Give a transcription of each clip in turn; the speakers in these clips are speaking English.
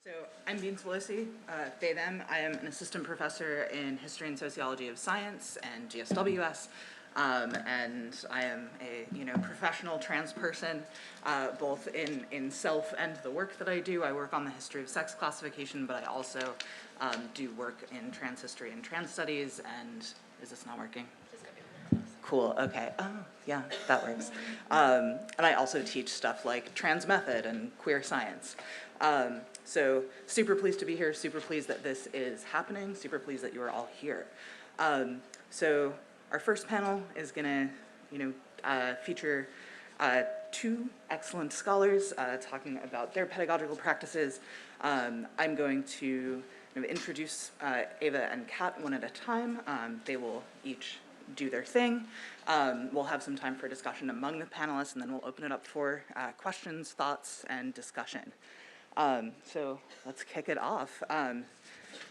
So I'm Beans Vellocci, they, them. I am an assistant professor in history and sociology of science and GSWS, and I am a professional trans person, both in self and the work that I do. I work on the history of sex classification, but I also do work in trans history and trans studies. And is this not working? Cool, okay. Oh, yeah, that works. And I also teach stuff like trans method and queer science. So super pleased to be here, super pleased that this is happening, super pleased that you are all here. So our first panel is gonna, feature two excellent scholars talking about their pedagogical practices. I'm going to introduce Ava and Kat one at a time. They will each do their thing. We'll have some time for discussion among the panelists, and then we'll open it up for questions, thoughts, and discussion. So let's kick it off.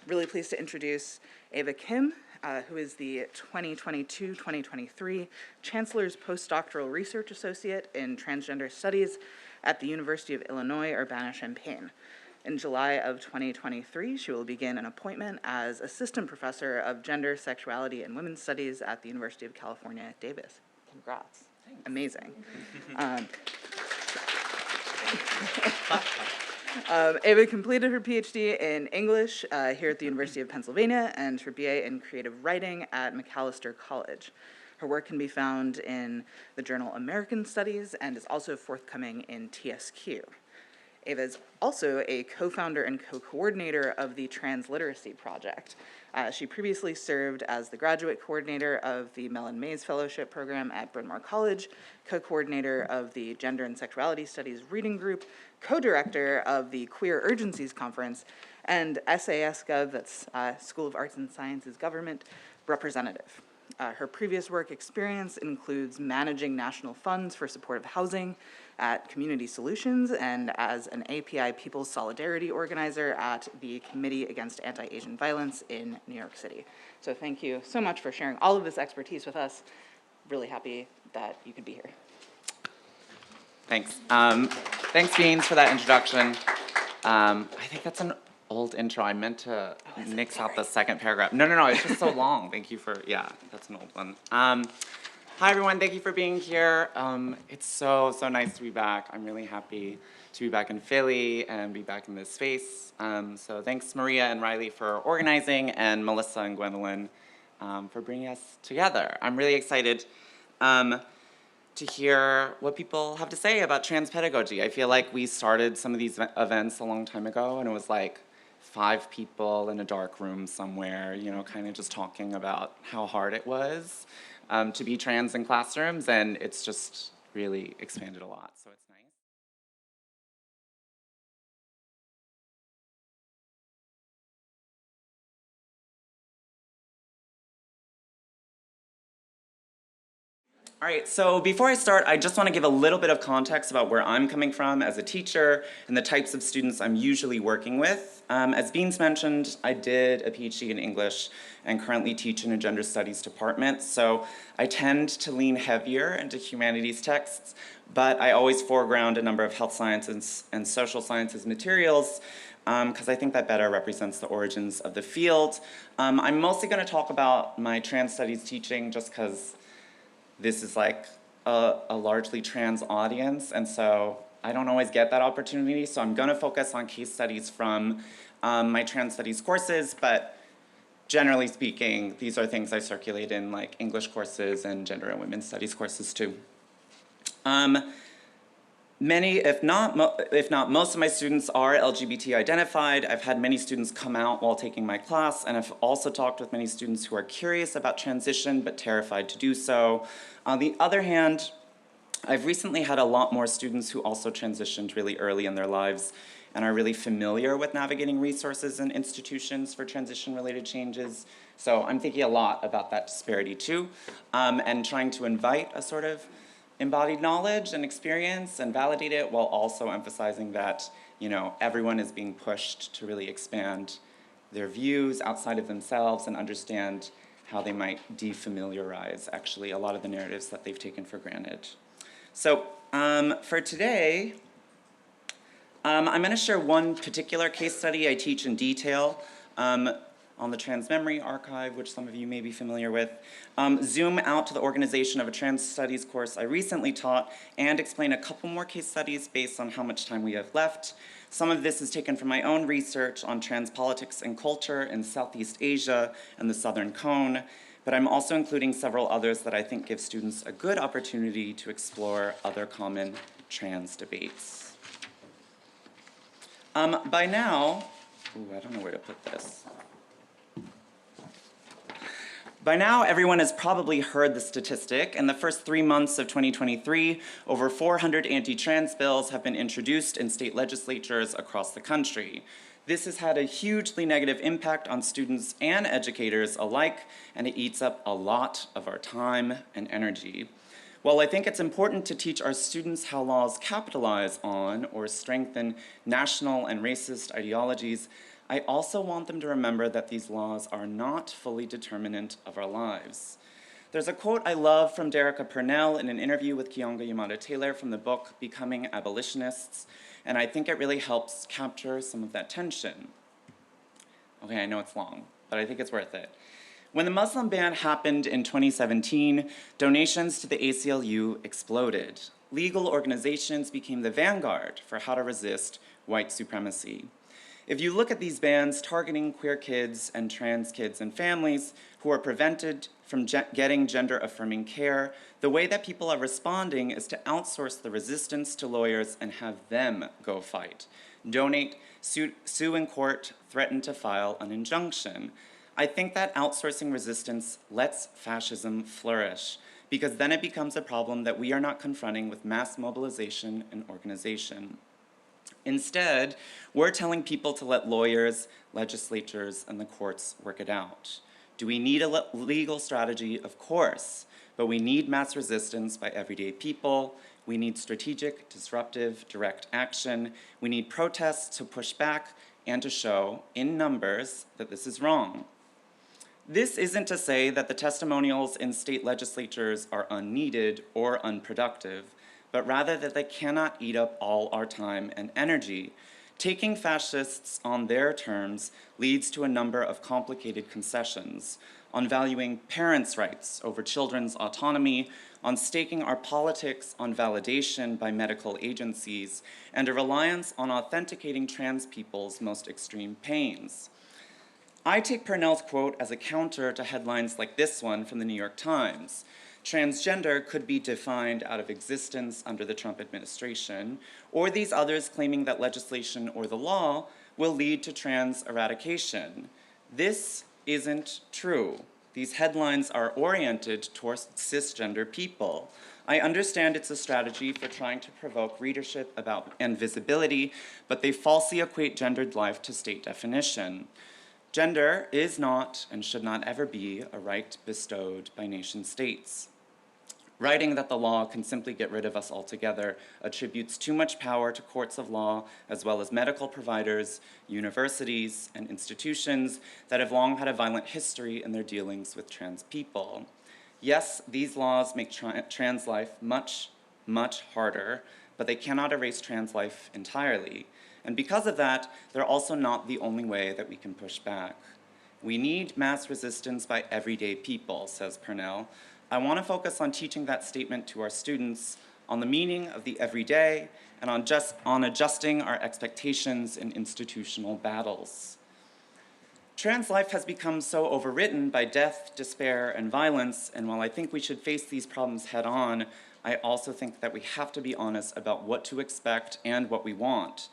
Really pleased to introduce Ava Kim, who is the 2022-2023 Chancellor's Postdoctoral Research Associate in Transgender Studies at the University of Illinois, Urbana-Champaign. In July of 2023, she will begin an appointment as Assistant Professor of Gender, Sexuality, and Women's Studies at the University of California at Davis. Congrats. Thanks. Amazing. Ava completed her PhD in English here at the University of Pennsylvania and her BA in Creative Writing at Macalester College. Her work can be found in the journal American Studies and is also forthcoming in TSQ. Ava is also a co-founder and co-coordinator of the Transliteracy Project. She previously served as the graduate coordinator of the Mellon Mays Fellowship Program at Bryn Mawr College, co-coordinator of the Gender and Sexuality Studies Reading Group, co-director of the Queer Urgencies Conference, and SAS.gov, that's School of Arts and Sciences Government representative. Her previous work experience includes managing national funds for supportive housing at Community Solutions and as an API People's Solidarity organizer at the Committee Against Anti-Asian Violence in New York City. So thank you so much for sharing all of this expertise with us. Really happy that you could be here. Thanks. Thanks, Beans, for that introduction. I think that's an old intro. I meant to nix out the second paragraph. No, it's just so long. Thank you for, yeah, that's an old one. Hi, everyone. Thank you for being here. It's so nice to be back. I'm really happy to be back in Philly and be back in this space. So thanks, Maria and Riley, for organizing, and Melissa and Gwendolyn for bringing us together. I'm really excited to hear what people have to say about trans pedagogy. I feel like we started some of these events a long time ago, and it was like 5 people in a dark room somewhere, kind of just talking about how hard it was to be trans in classrooms, and it's just really expanded a lot, so it's nice. All right, so before I start, I just want to give a little bit of context about where I'm coming from as a teacher and the types of students I'm usually working with. As Beans mentioned, I did a PhD in English and currently teach in a gender studies department, so I tend to lean heavier into humanities texts, but I always foreground a number of health sciences and social sciences materials because I think that better represents the origins of the field. I'm mostly going to talk about my trans studies teaching just because this is like a largely trans audience, and so I don't always get that opportunity, so I'm gonna focus on case studies from my trans studies courses, but generally speaking, these are things I circulate in like English courses and gender and women's studies courses too. Many, if not most of my students are LGBT identified. I've had many students come out while taking my class, and I've also talked with many students who are curious about transition but terrified to do so. On the other hand, I've recently had a lot more students who also transitioned really early in their lives and are really familiar with navigating resources and institutions for transition-related changes. So I'm thinking a lot about that disparity too, and trying to invite a sort of embodied knowledge and experience and validate it while also emphasizing that, everyone is being pushed to really expand their views outside of themselves and understand how they might defamiliarize actually a lot of the narratives that they've taken for granted. So for today, I'm going to share one particular case study I teach in detail on the Trans Memory Archive, which some of you may be familiar with. Zoom out to the organization of a trans studies course I recently taught and explain a couple more case studies based on how much time we have left. Some of this is taken from my own research on trans politics and culture in Southeast Asia and the Southern Cone, but I'm also including several others that I think give students a good opportunity to explore other common trans debates. By now, I don't know where to put this. By now, everyone has probably heard the statistic. In the first 3 months of 2023, over 400 anti-trans bills have been introduced in state legislatures across the country. This has had a hugely negative impact on students and educators alike, and it eats up a lot of our time and energy. While I think it's important to teach our students how laws capitalize on or strengthen national and racist ideologies, I also want them to remember that these laws are not fully determinant of our lives. There's a quote I love from Derica Purnell in an interview with Keonga Taylor from the book Becoming Abolitionists, and I think it really helps capture some of that tension. Okay, I know it's long, but I think it's worth it. When the Muslim ban happened in 2017, donations to the ACLU exploded. Legal organizations became the vanguard for how to resist white supremacy. If you look at these bans targeting queer kids and trans kids and families who are prevented from getting gender-affirming care, the way that people are responding is to outsource the resistance to lawyers and have them go fight. Donate, sue in court, threaten to file an injunction. I think that outsourcing resistance lets fascism flourish, because then it becomes a problem that we are not confronting with mass mobilization and organization. Instead, we're telling people to let lawyers, legislatures, and the courts work it out. Do we need a legal strategy? Of course, but we need mass resistance by everyday people. We need strategic, disruptive, direct action. We need protests to push back and to show, in numbers, that this is wrong. This isn't to say that the testimonials in state legislatures are unneeded or unproductive, but rather that they cannot eat up all our time and energy. Taking fascists on their terms leads to a number of complicated concessions, on valuing parents' rights over children's autonomy, on staking our politics on validation by medical agencies, and a reliance on authenticating trans people's most extreme pains. I take Purnell's quote as a counter to headlines like this one from the New York Times. Transgender could be defined out of existence under the Trump administration, or these others claiming that legislation or the law will lead to trans eradication. This isn't true. These headlines are oriented towards cisgender people. I understand it's a strategy for trying to provoke readership and visibility, but they falsely equate gendered life to state definition. Gender is not and should not ever be a right bestowed by nation states. Writing that the law can simply get rid of us altogether attributes too much power to courts of law, as well as medical providers, universities, and institutions that have long had a violent history in their dealings with trans people. Yes, these laws make trans life much, much harder, but they cannot erase trans life entirely. And because of that, they're also not the only way that we can push back. We need mass resistance by everyday people, says Purnell. I want to focus on teaching that statement to our students, on the meaning of the everyday, and on adjusting our expectations in institutional battles. Trans life has become so overwritten by death, despair, and violence, and while I think we should face these problems head on, I also think that we have to be honest about what to expect and what we want.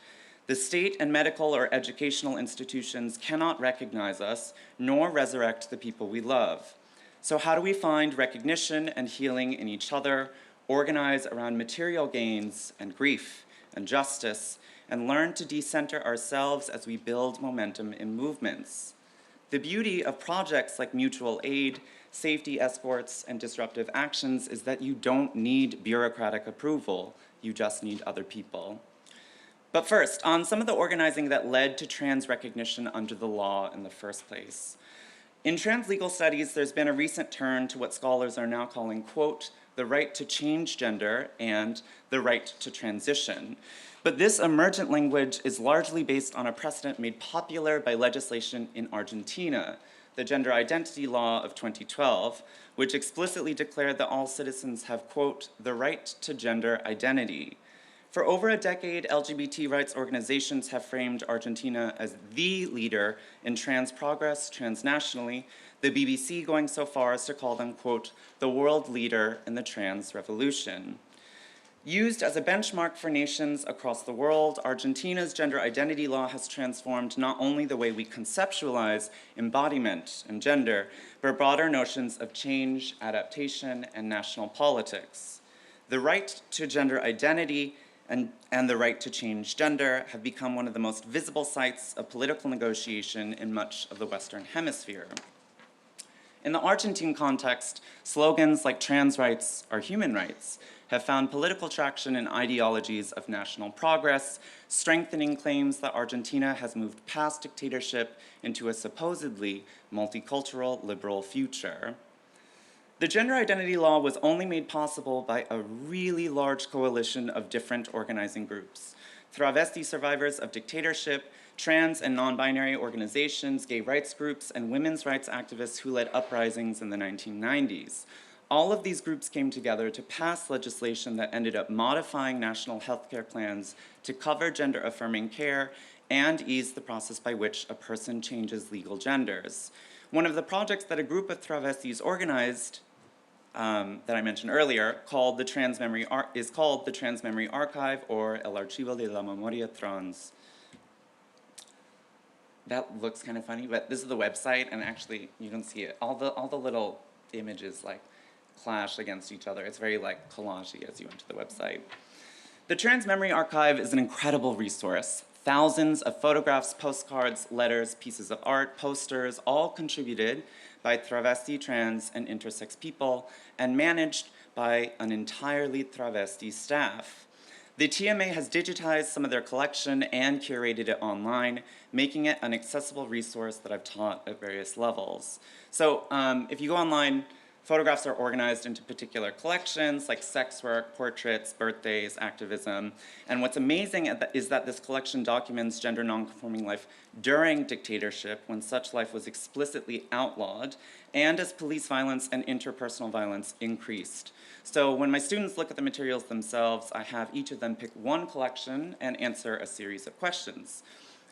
The state and medical or educational institutions cannot recognize us, nor resurrect the people we love. So how do we find recognition and healing in each other, organize around material gains and grief and justice, and learn to decenter ourselves as we build momentum in movements? The beauty of projects like mutual aid, safety escorts, and disruptive actions is that you don't need bureaucratic approval, you just need other people. But first, on some of the organizing that led to trans recognition under the law in the first place. In trans legal studies, there's been a recent turn to what scholars are now calling, quote, the the right to change gender, and the right to transition. But this emergent language is largely based on a precedent made popular by legislation in Argentina, the Gender Identity Law of 2012, which explicitly declared that all citizens have, quote, the right to gender identity. For over a decade, LGBT rights organizations have framed Argentina as the leader in trans progress transnationally, the BBC going so far as to call them, quote, the world leader in the trans revolution. Used as a benchmark for nations across the world, Argentina's gender identity law has transformed not only the way we conceptualize embodiment and gender, but broader notions of change, adaptation, and national politics. The right to gender identity and the right to change gender have become one of the most visible sites of political negotiation in much of the Western Hemisphere. In the Argentine context, slogans like trans rights are human rights have found political traction in ideologies of national progress, strengthening claims that Argentina has moved past dictatorship into a supposedly multicultural liberal future. The gender identity law was only made possible by a really large coalition of different organizing groups. Travesti survivors of dictatorship, trans and non-binary organizations, gay rights groups, and women's rights activists who led uprisings in the 1990s. All of these groups came together to pass legislation that ended up modifying national healthcare plans to cover gender-affirming care and ease the process by which a person changes legal genders. One of the projects that a group of travestis organized that I mentioned earlier, called the Trans Memory Archive, or El Archivo de la Memoria Trans. That looks kind of funny, but this is the website, and actually you can see it. All the little images like clash against each other. It's very like collagey as you enter the website. The Trans Memory Archive is an incredible resource. Thousands of photographs, postcards, letters, pieces of art, posters, all contributed by travesti, trans, and intersex people, and managed by an entirely travesti staff. The TMA has digitized some of their collection and curated it online, making it an accessible resource that I've taught at various levels. So if you go online, photographs are organized into particular collections like sex work, portraits, birthdays, activism. And what's amazing is that this collection documents gender nonconforming life during dictatorship, when such life was explicitly outlawed, and as police violence and interpersonal violence increased. So when my students look at the materials themselves, I have each of them pick one collection and answer a series of questions.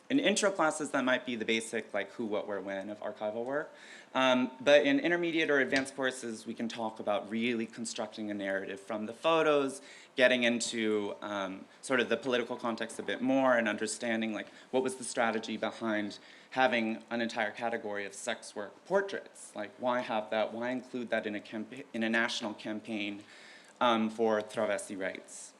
In intro classes, that might be the basic, like who, what, where, when of archival work. But in intermediate or advanced courses, we can talk about really constructing a narrative from the photos, getting into sort of the political context a bit more, and understanding like what was the strategy behind having an entire category of sex work portraits. Like why have that? Why include that in a national campaign for travesti rights?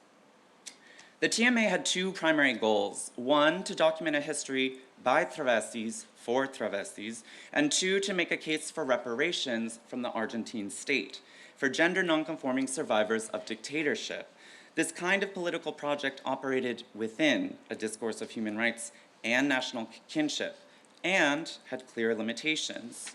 The TMA had two primary goals. One, to document a history by travestis for travestis, and two, to make a case for reparations from the Argentine state for gender nonconforming survivors of dictatorship. This kind of political project operated within a discourse of human rights and national kinship, and had clear limitations.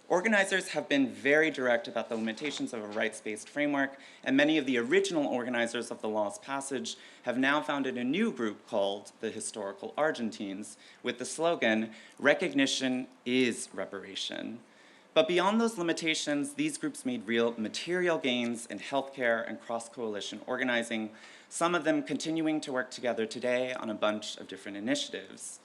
Organizers have been very direct about the limitations of a rights-based framework, and many of the original organizers of the law's passage have now founded a new group called the Historical Argentines, with the slogan, "Recognition is reparation." But beyond those limitations, these groups made real material gains in healthcare and cross-coalition organizing, some of them continuing to work together today on a bunch of different initiatives.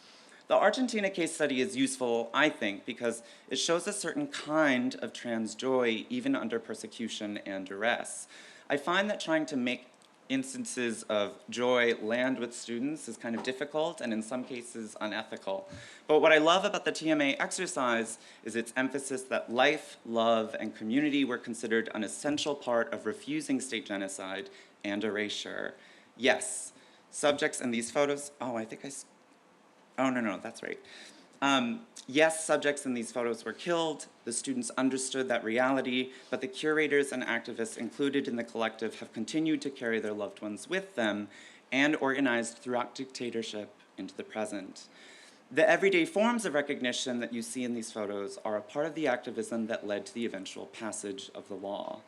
The Argentina case study is useful, I think, because it shows a certain kind of trans joy even under persecution and duress. I find that trying to make instances of joy land with students is kind of difficult and in some cases unethical. But what I love about the TMA exercise is its emphasis that life, love, and community were considered an essential part of refusing state genocide and erasure. Yes, subjects in these photos, oh, no, that's right. Yes, subjects in these photos were killed. The students understood that reality, but the curators and activists included in the collective have continued to carry their loved ones with them and organized throughout dictatorship into the present. The everyday forms of recognition that you see in these photos are a part of the activism that led to the eventual passage of the law.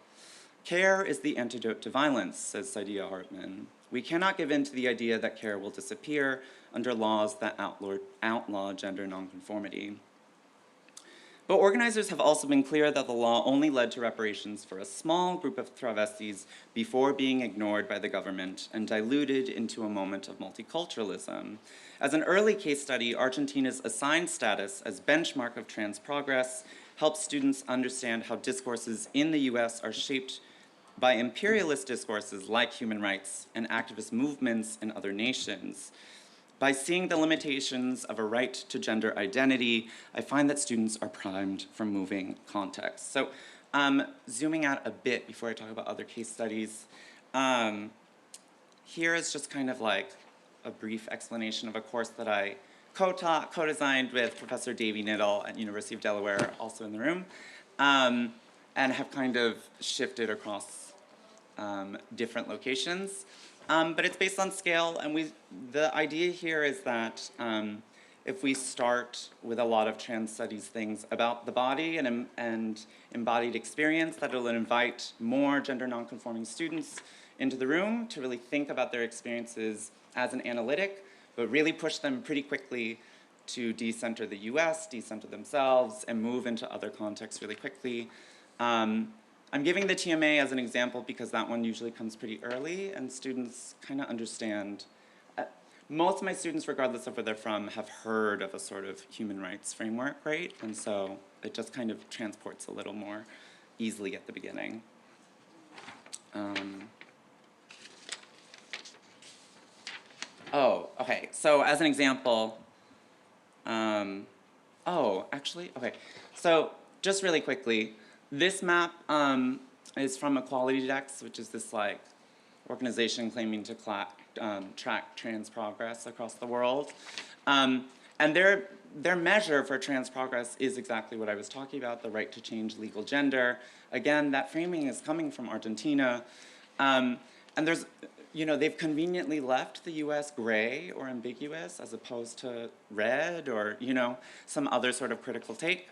Care is the antidote to violence, says Saidiya Hartman. We cannot give in to the idea that care will disappear under laws that outlaw gender nonconformity. But organizers have also been clear that the law only led to reparations for a small group of travestis before being ignored by the government and diluted into a moment of multiculturalism. As an early case study, Argentina's assigned status as benchmark of trans progress helps students understand how discourses in the US are shaped by imperialist discourses like human rights and activist movements in other nations. By seeing the limitations of a right to gender identity, I find that students are primed for moving contexts. So zooming out a bit before I talk about other case studies, here is just kind of like a brief explanation of a course that I co-taught, co-designed with Professor Davey Niddle at University of Delaware, also in the room, and have kind of shifted across different locations. But it's based on scale, and the idea here is that if we start with a lot of trans studies things about the body and embodied experience, that it'll invite more gender nonconforming students into the room to really think about their experiences as an analytic, but really push them pretty quickly to decenter the US, decenter themselves, and move into other contexts really quickly. I'm giving the TMA as an example because that one usually comes pretty early and students kind of understand. Most of my students, regardless of where they're from, have heard of a sort of human rights framework, right? And so it just kind of transports a little more easily at the beginning. Oh, okay, so as an example, okay. So just really quickly, this map is from Equality Dex, which is this like organization claiming to track trans progress across the world. And their measure for trans progress is exactly what I was talking about, the right to change legal gender. Again, that framing is coming from Argentina. And there's, they've conveniently left the US gray or ambiguous as opposed to red or, some other sort of critical take.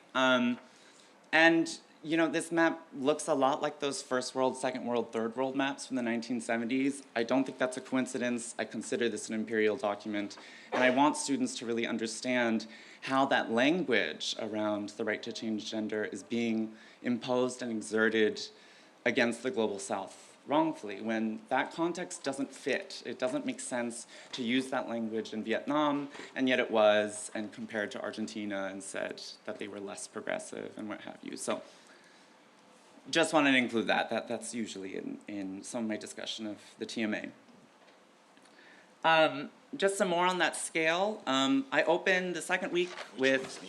This map looks a lot like those first world, second world, third world maps from the 1970s. I don't think that's a coincidence. I consider this an imperial document. And I want students to really understand how that language around the right to change gender is being imposed and exerted against the global south wrongfully when that context doesn't fit. It doesn't make sense to use that language in Vietnam, and yet it was, and compared to Argentina and said that they were less progressive and what have you. So just wanted to include that. That's usually in some of my discussion of the TMA. Just some more on that scale. I opened the second week with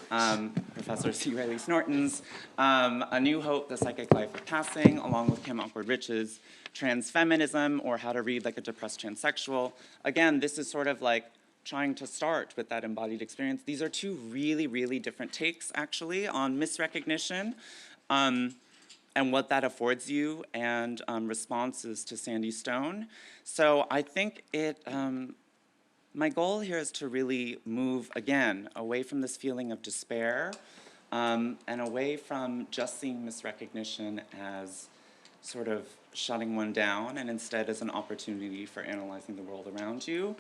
Professor C. Riley Snorton's A New Hope, The Psychic Life of Passing, along with Kim Awkward-Rich's Transfeminism, or How to Read Like a Depressed Transsexual. Again, this is sort of like trying to start with that embodied experience. These are two really, really different takes, actually, on misrecognition. And what that affords you, and responses to Sandy Stone. So I think my goal here is to really move, again, away from this feeling of despair, and away from just seeing misrecognition as sort of shutting one down, and instead as an opportunity for analyzing the world around you,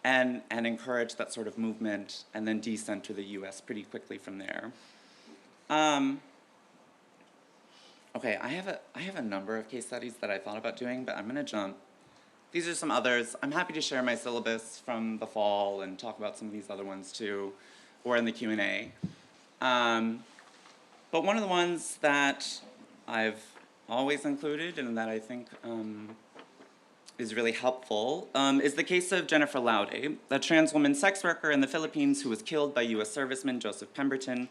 and encourage that sort of movement, and then decenter the US pretty quickly from there. Okay, I have a number of case studies that I thought about doing, but I'm gonna jump. These are some others. I'm happy to share my syllabus from the fall and talk about some of these other ones too, or in the Q&A. But one of the ones that I've always included and that I think is really helpful is the case of Jennifer Laude, a trans woman sex worker in the Philippines who was killed by US serviceman Joseph Pemberton.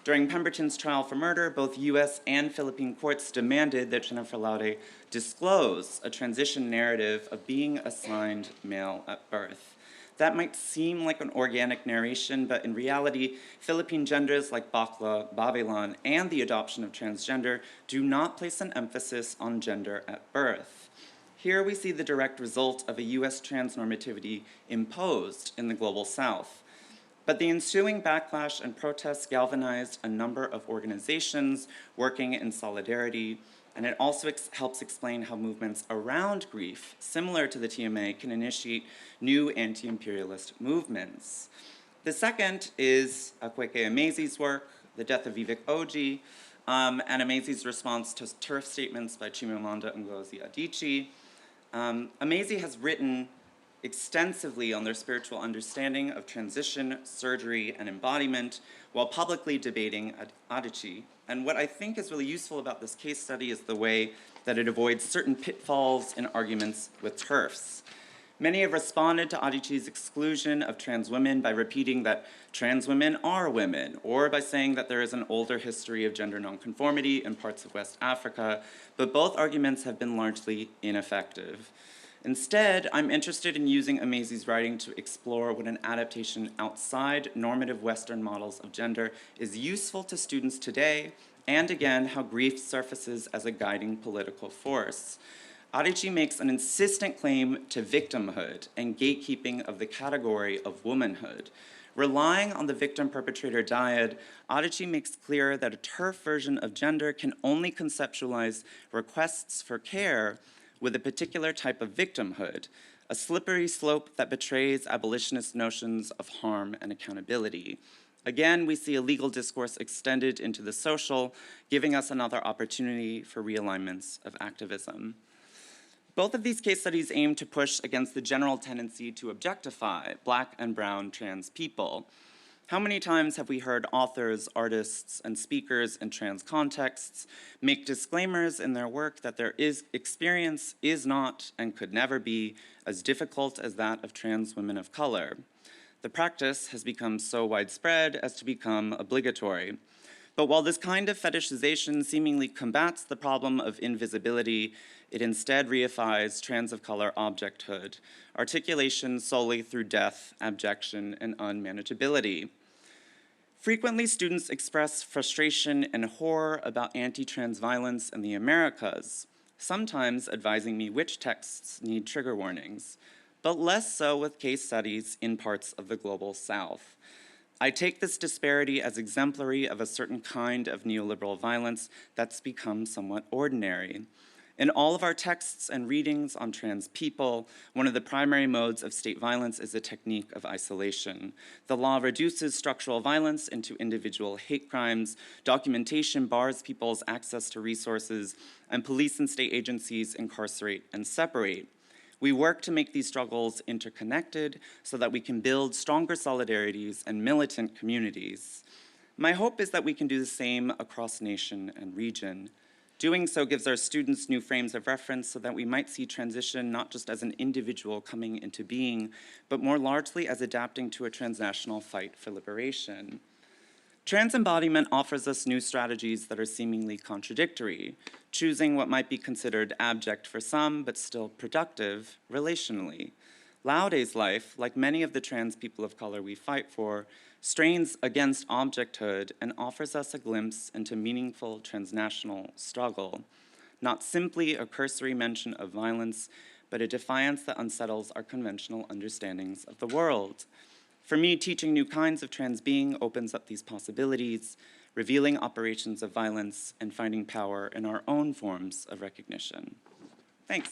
During Pemberton's trial for murder, both US and Philippine courts demanded that Jennifer Laude disclose a transition narrative of being assigned male at birth. That might seem like an organic narration, but in reality, Philippine genders like Bakla, Babaylan, and the adoption of transgender do not place an emphasis on gender at birth. Here we see the direct result of a US transnormativity imposed in the global South. But the ensuing backlash and protests galvanized a number of organizations working in solidarity, and it also helps explain how movements around grief, similar to the TMA, can initiate new anti-imperialist movements. The second is Akweke Emezi's work, The Death of Vivek Oji, and Emezi's response to turf statements by Chimamanda Ngozi Adichie. Emezi has written extensively on their spiritual understanding of transition, surgery, and embodiment while publicly debating Adichie. And what I think is really useful about this case study is the way that it avoids certain pitfalls in arguments with TERFs. Many have responded to Adichie's exclusion of trans women by repeating that trans women are women, or by saying that there is an older history of gender nonconformity in parts of West Africa, but both arguments have been largely ineffective. Instead, I'm interested in using Emezi's writing to explore what an adaptation outside normative Western models of gender is useful to students today, and again, how grief surfaces as a guiding political force. Adichie makes an insistent claim to victimhood and gatekeeping of the category of womanhood. Relying on the victim-perpetrator dyad, Adichie makes clear that a TERF version of gender can only conceptualize requests for care with a particular type of victimhood, a slippery slope that betrays abolitionist notions of harm and accountability. Again, we see a legal discourse extended into the social, giving us another opportunity for realignments of activism. Both of these case studies aim to push against the general tendency to objectify Black and brown trans people. How many times have we heard authors, artists, and speakers in trans contexts make disclaimers in their work that their experience is not and could never be as difficult as that of trans women of color? The practice has become so widespread as to become obligatory. But while this kind of fetishization seemingly combats the problem of invisibility, it instead reifies trans of color objecthood, articulation solely through death, abjection, and unmanageability. Frequently, students express frustration and horror about anti-trans violence in the Americas, sometimes advising me which texts need trigger warnings, but less so with case studies in parts of the global South. I take this disparity as exemplary of a certain kind of neoliberal violence that's become somewhat ordinary. In all of our texts and readings on trans people, one of the primary modes of state violence is a technique of isolation. The law reduces structural violence into individual hate crimes, documentation bars people's access to resources, and police and state agencies incarcerate and separate. We work to make these struggles interconnected so that we can build stronger solidarities and militant communities. My hope is that we can do the same across nation and region. Doing so gives our students new frames of reference so that we might see transition not just as an individual coming into being, but more largely as adapting to a transnational fight for liberation. Trans embodiment offers us new strategies that are seemingly contradictory, choosing what might be considered abject for some, but still productive relationally. Laudé's life, like many of the trans people of color we fight for, strains against objecthood and offers us a glimpse into meaningful transnational struggle, not simply a cursory mention of violence, but a defiance that unsettles our conventional understandings of the world. For me, teaching new kinds of trans being opens up these possibilities, revealing operations of violence and finding power in our own forms of recognition. Thanks.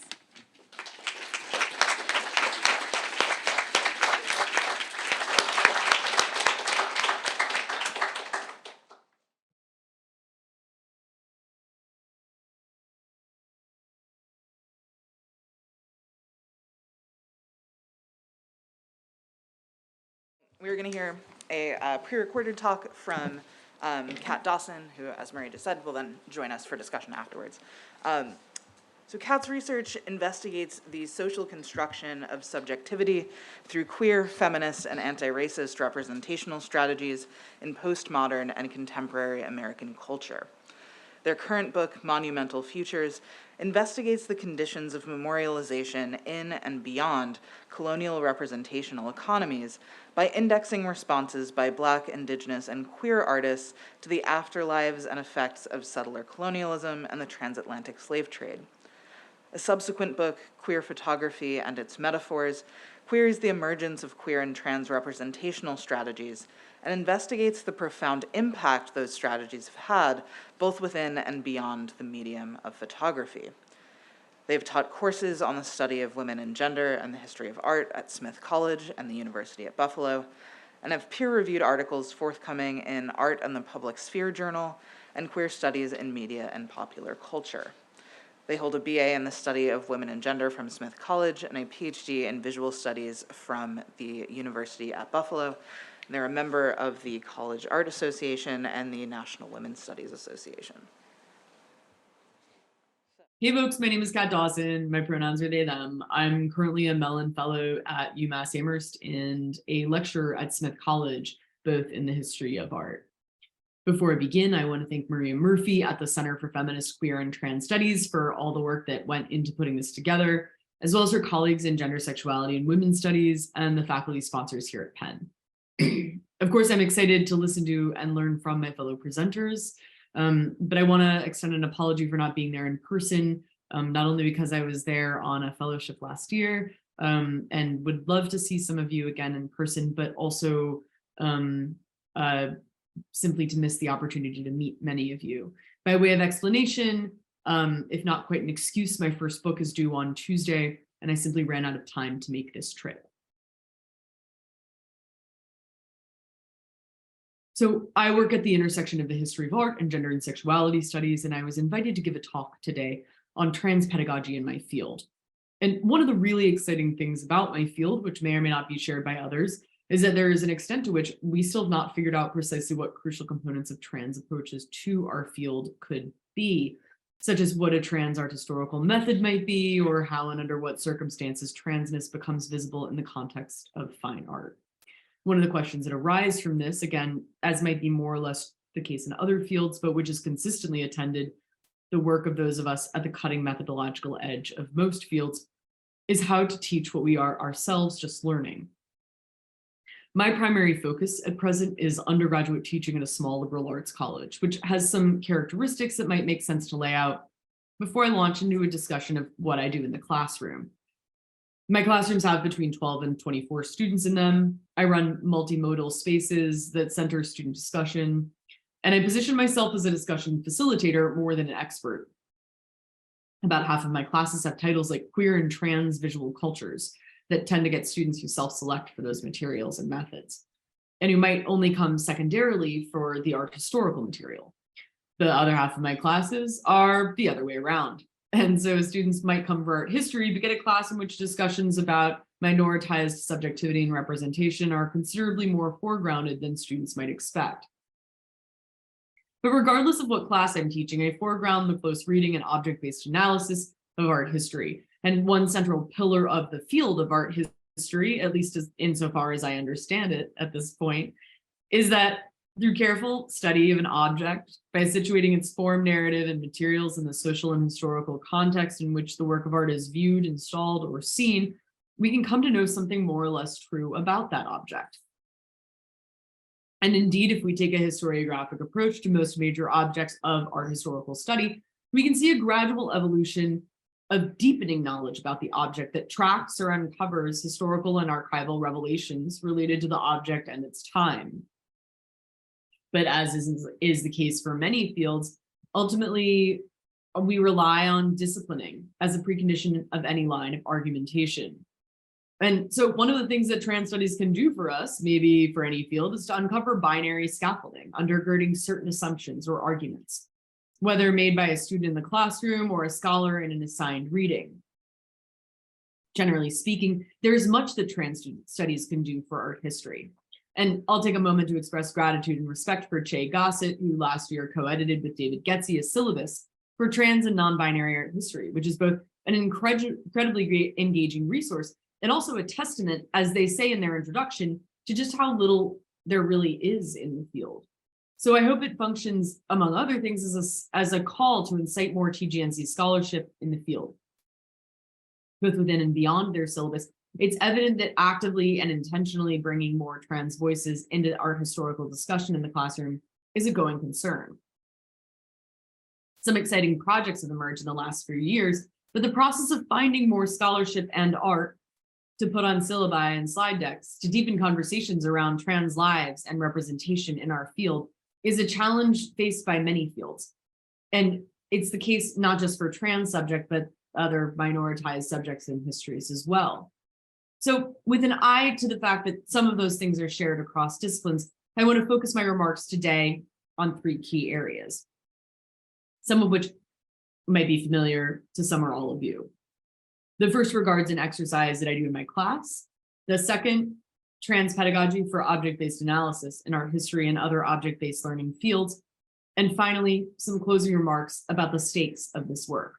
We're going to hear a pre-recorded talk from Kat Dawson, who, as Marie just said, will then join us for discussion afterwards. So Kat's research investigates the social construction of subjectivity through queer, feminist, and anti-racist representational strategies in postmodern and contemporary American culture. Their current book, Monumental Futures, investigates the conditions of memorialization in and beyond colonial representational economies by indexing responses by Black, Indigenous, and queer artists to the afterlives and effects of settler colonialism and the transatlantic slave trade. A subsequent book, Queer Photography and Its Metaphors, queries the emergence of queer and trans representational strategies, and investigates the profound impact those strategies have had, both within and beyond the medium of photography. They've taught courses on the study of women and gender and the history of art at Smith College and the University at Buffalo, and have peer-reviewed articles forthcoming in Art and the Public Sphere Journal and Queer Studies in Media and Popular Culture. They hold a BA in the study of women and gender from Smith College and a PhD in visual studies from the University at Buffalo. And they're a member of the College Art Association and the National Women's Studies Association. Hey folks, my name is Kat Dawson. My pronouns are they, them. I'm currently a Mellon Fellow at UMass Amherst and a lecturer at Smith College, both in the history of art. Before I begin, I want to thank Maria Murphy at the Center for Feminist, Queer, and Trans Studies for all the work that went into putting this together, as well as her colleagues in gender, sexuality, and women's studies, and the faculty sponsors here at Penn. Of course, I'm excited to listen to and learn from my fellow presenters. But I want to extend an apology for not being there in person, not only because I was there on a fellowship last year and would love to see some of you again in person, but also simply to miss the opportunity to meet many of you. By way of explanation, if not quite an excuse, my first book is due on Tuesday, and I simply ran out of time to make this trip. So I work at the intersection of the history of art and gender and sexuality studies, and I was invited to give a talk today on trans pedagogy in my field. And one of the really exciting things about my field, which may or may not be shared by others, is that there is an extent to which we still have not figured out precisely what crucial components of trans approaches to our field could be, such as what a trans art historical method might be, or how and under what circumstances transness becomes visible in the context of fine art. One of the questions that arise from this, again, as might be more or less the case in other fields, but which has consistently attended the work of those of us at the cutting methodological edge of most fields, is how to teach what we are ourselves just learning. My primary focus at present is undergraduate teaching at a small liberal arts college, which has some characteristics that might make sense to lay out before I launch into a discussion of what I do in the classroom. My classrooms have between 12 and 24 students in them. I run multimodal spaces that center student discussion, and I position myself as a discussion facilitator more than an expert. About half of my classes have titles like queer and trans visual cultures that tend to get students who self-select for those materials and methods, and who might only come secondarily for the art historical material. The other half of my classes are the other way around. And so students might come for art history, but get a class in which discussions about minoritized subjectivity and representation are considerably more foregrounded than students might expect. But regardless of what class I'm teaching, I foreground the close reading and object-based analysis of art history. And one central pillar of the field of art history, at least insofar as I understand it at this point, is that through careful study of an object, by situating its form, narrative, and materials in the social and historical context in which the work of art is viewed, installed, or seen, we can come to know something more or less true about that object. And indeed, if we take a historiographic approach to most major objects of art historical study, we can see a gradual evolution of deepening knowledge about the object that tracks or uncovers historical and archival revelations related to the object and its time. But as is the case for many fields, ultimately, we rely on disciplining as a precondition of any line of argumentation. And so one of the things that trans studies can do for us, maybe for any field, is to uncover binary scaffolding, undergirding certain assumptions or arguments, whether made by a student in the classroom or a scholar in an assigned reading. Generally speaking, there is much that trans studies can do for art history. And I'll take a moment to express gratitude and respect for Che Gossett, who last year co-edited with David Getze a syllabus for trans and non-binary art history, which is both an incredibly great engaging resource and also a testament, as they say in their introduction, to just how little there really is in the field. So I hope it functions, among other things, as a call to incite more TGNC scholarship in the field, both within and beyond their syllabus. It's evident that actively and intentionally bringing more trans voices into art historical discussion in the classroom is a going concern. Some exciting projects have emerged in the last few years, but the process of finding more scholarship and art to put on syllabi and slide decks to deepen conversations around trans lives and representation in our field is a challenge faced by many fields. And it's the case not just for trans subject, but other minoritized subjects and histories as well. So with an eye to the fact that some of those things are shared across disciplines, I want to focus my remarks today on 3 key areas, some of which might be familiar to some or all of you. The first regards an exercise that I do in my class. The second, trans pedagogy for object-based analysis in our history and other object-based learning fields. And finally, some closing remarks about the stakes of this work.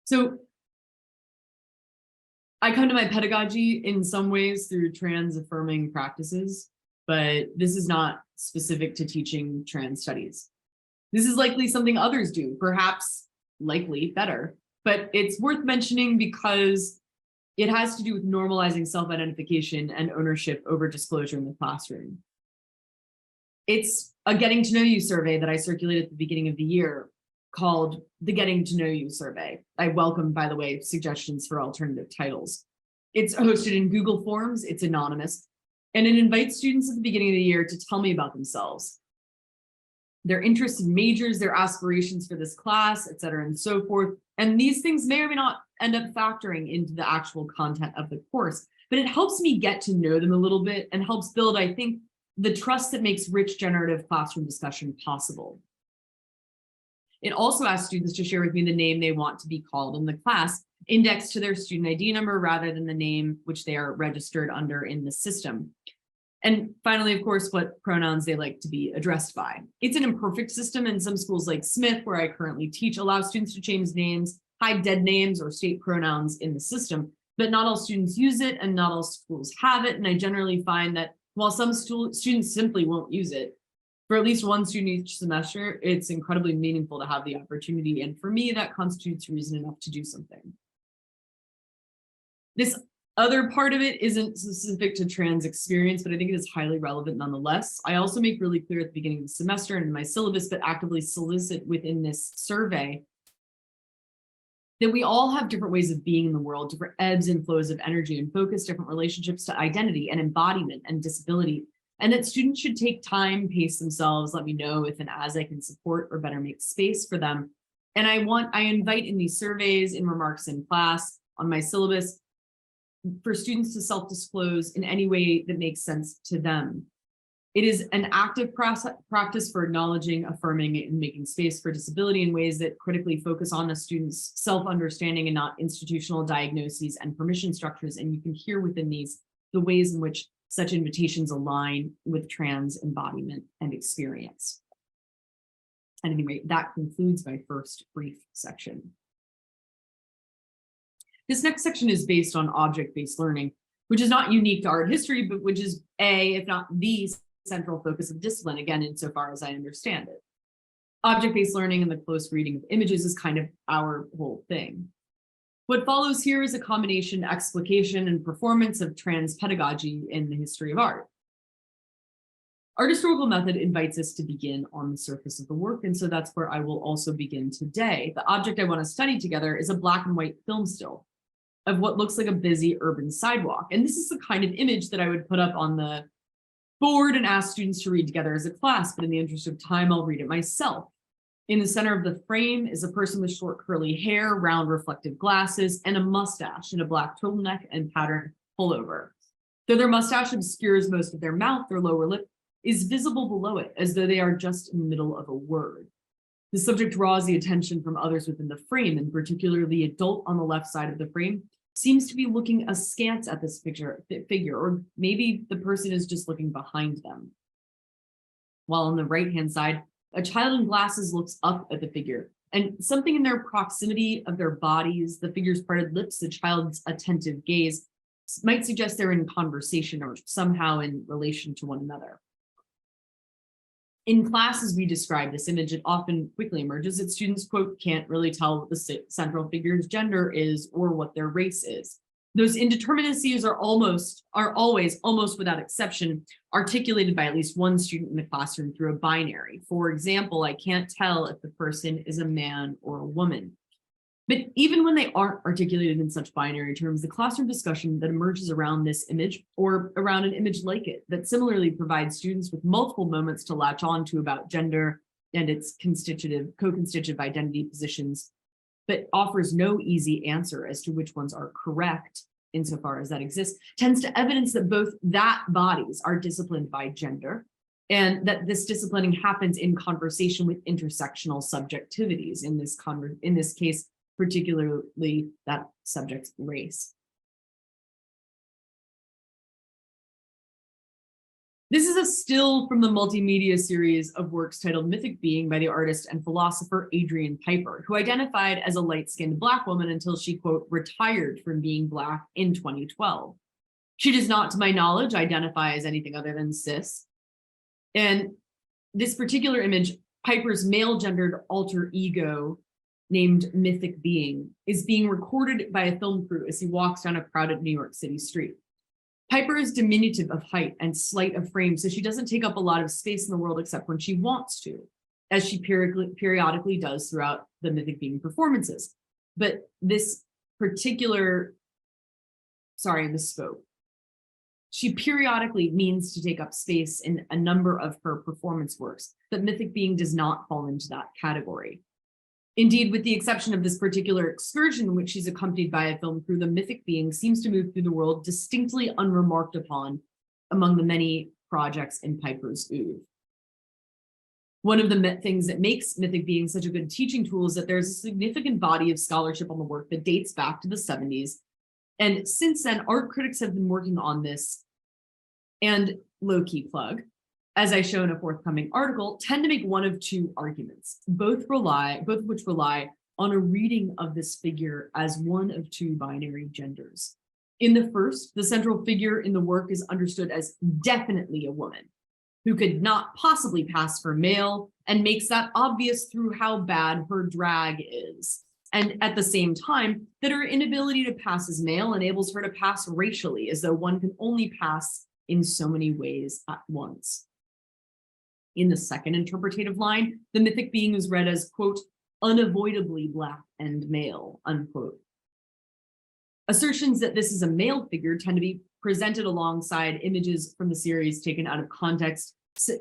So I come to my pedagogy in some ways through trans affirming practices, but this is not specific to teaching trans studies. This is likely something others do, perhaps likely better, but it's worth mentioning because it has to do with normalizing self-identification and ownership over disclosure in the classroom. It's a getting to know you survey that I circulated at the beginning of the year called the Getting to Know You Survey. I welcome, by the way, suggestions for alternative titles. It's hosted in Google Forms, it's anonymous, and it invites students at the beginning of the year to tell me about themselves, their interests and majors, their aspirations for this class, et cetera, and so forth. And these things may or may not end up factoring into the actual content of the course, but it helps me get to know them a little bit and helps build, I think, the trust that makes rich generative classroom discussion possible. It also asks students to share with me the name they want to be called in the class, indexed to their student ID number rather than the name which they are registered under in the system. And finally, of course, what pronouns they like to be addressed by. It's an imperfect system, and some schools like Smith, where I currently teach, allow students to change names, hide dead names, or state pronouns in the system, but not all students use it and not all schools have it. And I generally find that while some students simply won't use it, for at least one student each semester, it's incredibly meaningful to have the opportunity. And for me, that constitutes reason enough to do something. This other part of it isn't specific to trans experience, but I think it is highly relevant nonetheless. I also make really clear at the beginning of the semester and in my syllabus, but actively solicit within this survey, that we all have different ways of being in the world, different ebbs and flows of energy and focus, different relationships to identity and embodiment and disability, and that students should take time, pace themselves, let me know if and as I can support or better make space for them. And I invite in these surveys, in remarks in class, on my syllabus, for students to self-disclose in any way that makes sense to them. It is an active practice for acknowledging, affirming, and making space for disability in ways that critically focus on a student's self-understanding and not institutional diagnoses and permission structures. And you can hear within these the ways in which such invitations align with trans embodiment and experience. At any rate, that concludes my first brief section. This next section is based on object-based learning, which is not unique to art history, but which is if not the central focus of discipline, again, insofar as I understand it. Object-based learning and the close reading of images is kind of our whole thing. What follows here is a combination, explication, and performance of trans pedagogy in the history of art. Art historical method invites us to begin on the surface of the work, and so that's where I will also begin today. The object I want to study together is a black and white film still of what looks like a busy urban sidewalk. And this is the kind of image that I would put up on the board and ask students to read together as a class, but in the interest of time, I'll read it myself. In the center of the frame is a person with short curly hair, round reflective glasses, and a mustache in a black turtleneck and patterned pullover. Though their mustache obscures most of their mouth, their lower lip is visible below it, as though they are just in the middle of a word. The subject draws the attention from others within the frame, and particularly the adult on the left side of the frame seems to be looking askance at this figure, or maybe the person is just looking behind them. While on the right-hand side, a child in glasses looks up at the figure, and something in their proximity of their bodies, the figure's parted lips, the child's attentive gaze, might suggest they're in conversation or somehow in relation to one another. In class, as we describe this image, it often quickly emerges that students, quote, can't really tell what the central figure's gender is or what their race is. Those indeterminacies are always, almost without exception, articulated by at least one student in the classroom through a binary. For example, I can't tell if the person is a man or a woman. But even when they aren't articulated in such binary terms, the classroom discussion that emerges around this image or around an image like it that similarly provides students with multiple moments to latch on to about gender and its co-constitutive identity positions, but offers no easy answer as to which ones are correct insofar as that exists, tends to evidence that both that bodies are disciplined by gender and that this disciplining happens in conversation with intersectional subjectivities, in this case, particularly that subject's race. This is a still from the multimedia series of works titled Mythic Being by the artist and philosopher Adrian Piper, who identified as a light-skinned Black woman until she, quote, retired from being Black in 2012. She does not, to my knowledge, identify as anything other than cis. And this particular image, Piper's male-gendered alter ego named Mythic Being, is being recorded by a film crew as he walks down a crowded New York City street. Piper is diminutive of height and slight of frame, so she doesn't take up a lot of space in the world except when she wants to, as she periodically does throughout the Mythic Being performances. But this particular, sorry, I misspoke. She periodically means to take up space in a number of her performance works, but Mythic Being does not fall into that category. Indeed, with the exception of this particular excursion in which she's accompanied by a film crew, the Mythic Being seems to move through the world distinctly unremarked upon among the many projects in Piper's oeuvre. One of the things that makes Mythic Being such a good teaching tool is that there's a significant body of scholarship on the work that dates back to the 70s. And since then, art critics have been working on this, and low-key plug, as I show in a forthcoming article, tend to make one of two arguments, both of which rely on a reading of this figure as one of two binary genders. In the first, the central figure in the work is understood as definitely a woman who could not possibly pass for male and makes that obvious through how bad her drag is. And at the same time, that her inability to pass as male enables her to pass racially, as though one can only pass in so many ways at once. In the second interpretative line, the Mythic Being is read as, quote, unavoidably Black and male, unquote. Assertions that this is a male figure tend to be presented alongside images from the series taken out of context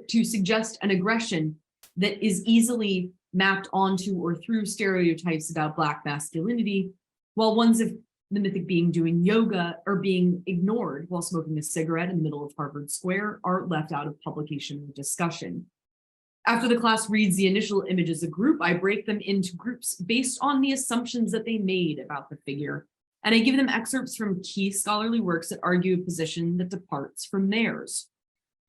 to suggest an aggression that is easily mapped onto or through stereotypes about Black masculinity, while ones of the Mythic Being doing yoga or being ignored while smoking a cigarette in the middle of Harvard Square are left out of publication and discussion. After the class reads the initial image as a group, I break them into groups based on the assumptions that they made about the figure, and I give them excerpts from key scholarly works that argue a position that departs from theirs.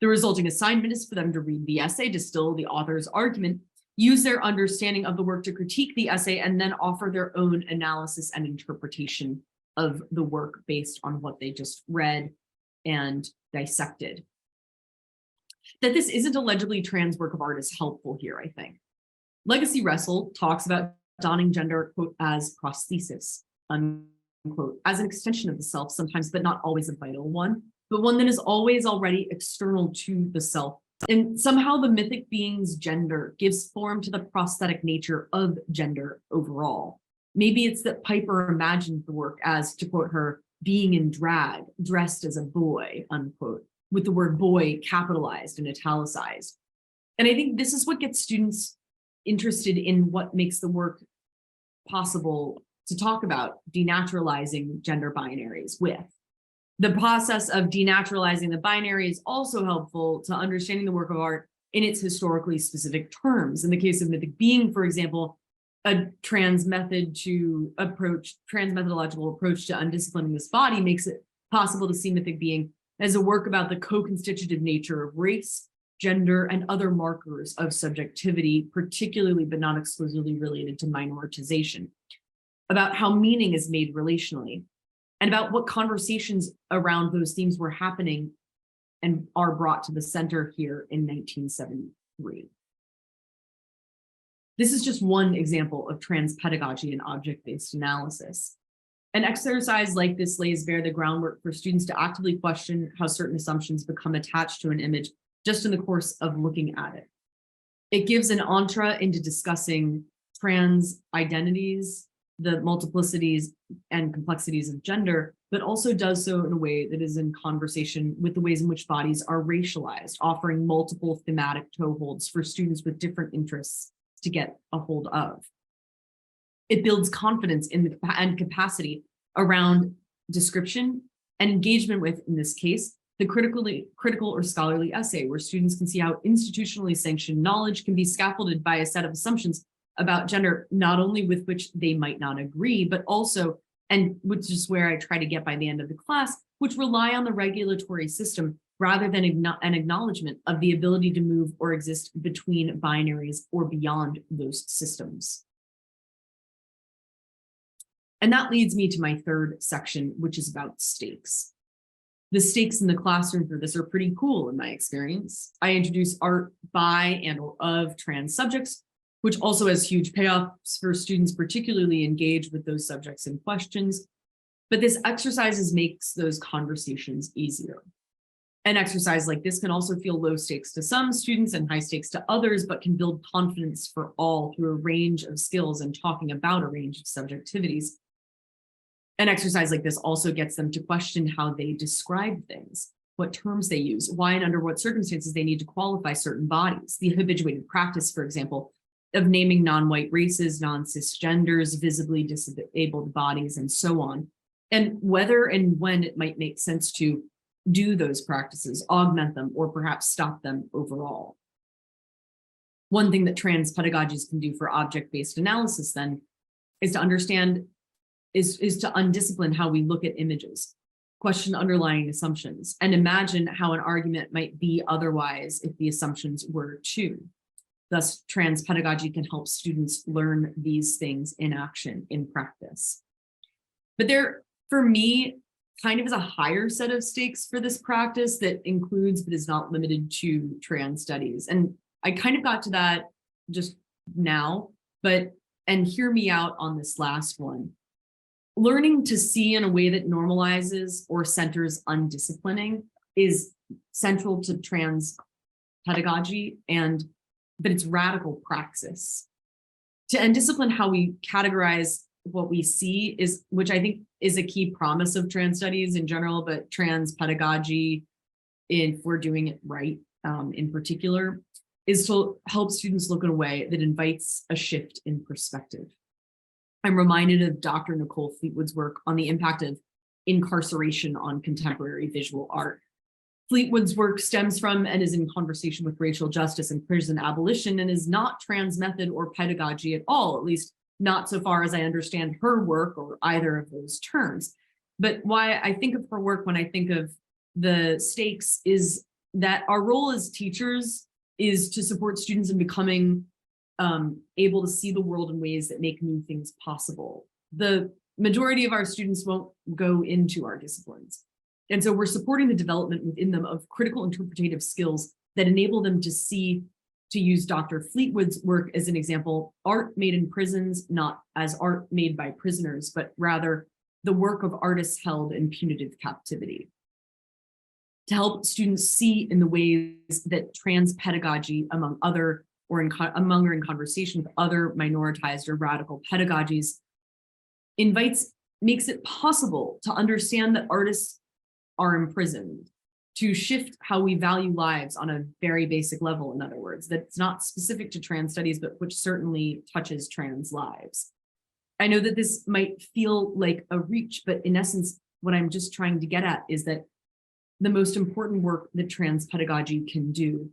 The resulting assignment is for them to read the essay, distill the author's argument, use their understanding of the work to critique the essay, and then offer their own analysis and interpretation of the work based on what they just read and dissected. That this isn't a legibly trans work of art is helpful here, I think. Legacy Russell talks about donning gender, quote, as prosthesis, unquote, as an extension of the self sometimes, but not always a vital one, but one that is always already external to the self. And somehow the Mythic Being's gender gives form to the prosthetic nature of gender overall. Maybe it's that Piper imagined the work as, to quote her, being in drag, dressed as a boy, unquote, with the word boy capitalized and italicized. And I think this is what gets students interested in what makes the work possible to talk about denaturalizing gender binaries with. The process of denaturalizing the binary is also helpful to understanding the work of art in its historically specific terms. In the case of Mythic Being, for example, a transmethodological approach to undisciplining this body makes it possible to see Mythic Being as a work about the co-constitutive nature of race, gender, and other markers of subjectivity, particularly but not exclusively related to minoritization, about how meaning is made relationally, and about what conversations around those themes were happening and are brought to the center here in 1973. This is just one example of trans pedagogy and object-based analysis. An exercise like this lays bare the groundwork for students to actively question how certain assumptions become attached to an image just in the course of looking at it. It gives an entree into discussing trans identities, the multiplicities and complexities of gender, but also does so in a way that is in conversation with the ways in which bodies are racialized, offering multiple thematic toeholds for students with different interests to get a hold of. It builds confidence in the and capacity around description and engagement with, in this case, the critical or scholarly essay, where students can see how institutionally sanctioned knowledge can be scaffolded by a set of assumptions about gender, not only with which they might not agree, but also, and which is where I try to get by the end of the class, which rely on the regulatory system rather than an acknowledgement of the ability to move or exist between binaries or beyond those systems. And that leads me to my third section, which is about stakes. The stakes in the classroom for this are pretty cool in my experience. I introduce art by and or of trans subjects, which also has huge payoffs for students particularly engaged with those subjects and questions. But this exercise makes those conversations easier. An exercise like this can also feel low stakes to some students and high stakes to others, but can build confidence for all through a range of skills and talking about a range of subjectivities. An exercise like this also gets them to question how they describe things, what terms they use, why and under what circumstances they need to qualify certain bodies. The habituated practice, for example, of naming non-white races, non-cisgenders, visibly disabled bodies, and so on. And whether and when it might make sense to do those practices, augment them, or perhaps stop them overall. One thing that trans pedagogies can do for object-based analysis then is to understand, is to undiscipline how we look at images, question underlying assumptions, and imagine how an argument might be otherwise if the assumptions were too. Thus, trans pedagogy can help students learn these things in action, in practice. But there, for me, kind of is a higher set of stakes for this practice that includes, but is not limited to, trans studies. And I kind of got to that just now, and hear me out on this last one. Learning to see in a way that normalizes or centers undisciplining is central to trans pedagogy, but it's radical praxis. To undiscipline how we categorize what we see is, which I think is a key promise of trans studies in general, but trans pedagogy, if we're doing it right in particular, is to help students look in a way that invites a shift in perspective. I'm reminded of Dr. Nicole Fleetwood's work on the impact of incarceration on contemporary visual art. Fleetwood's work stems from and is in conversation with racial justice and prison abolition, and is not trans method or pedagogy at all, at least not so far as I understand her work or either of those terms. But why I think of her work when I think of the stakes is that our role as teachers is to support students in becoming able to see the world in ways that make new things possible. The majority of our students won't go into our disciplines. And so we're supporting the development within them of critical interpretative skills that enable them to see, to use Dr. Fleetwood's work as an example, art made in prisons, not as art made by prisoners, but rather the work of artists held in punitive captivity. To help students see in the ways that trans pedagogy, among other, or in conversation with other minoritized or radical pedagogies, makes it possible to understand that artists are imprisoned, to shift how we value lives on a very basic level, in other words, that's not specific to trans studies, but which certainly touches trans lives. I know that this might feel like a reach, but in essence, what I'm just trying to get at is that the most important work that trans pedagogy can do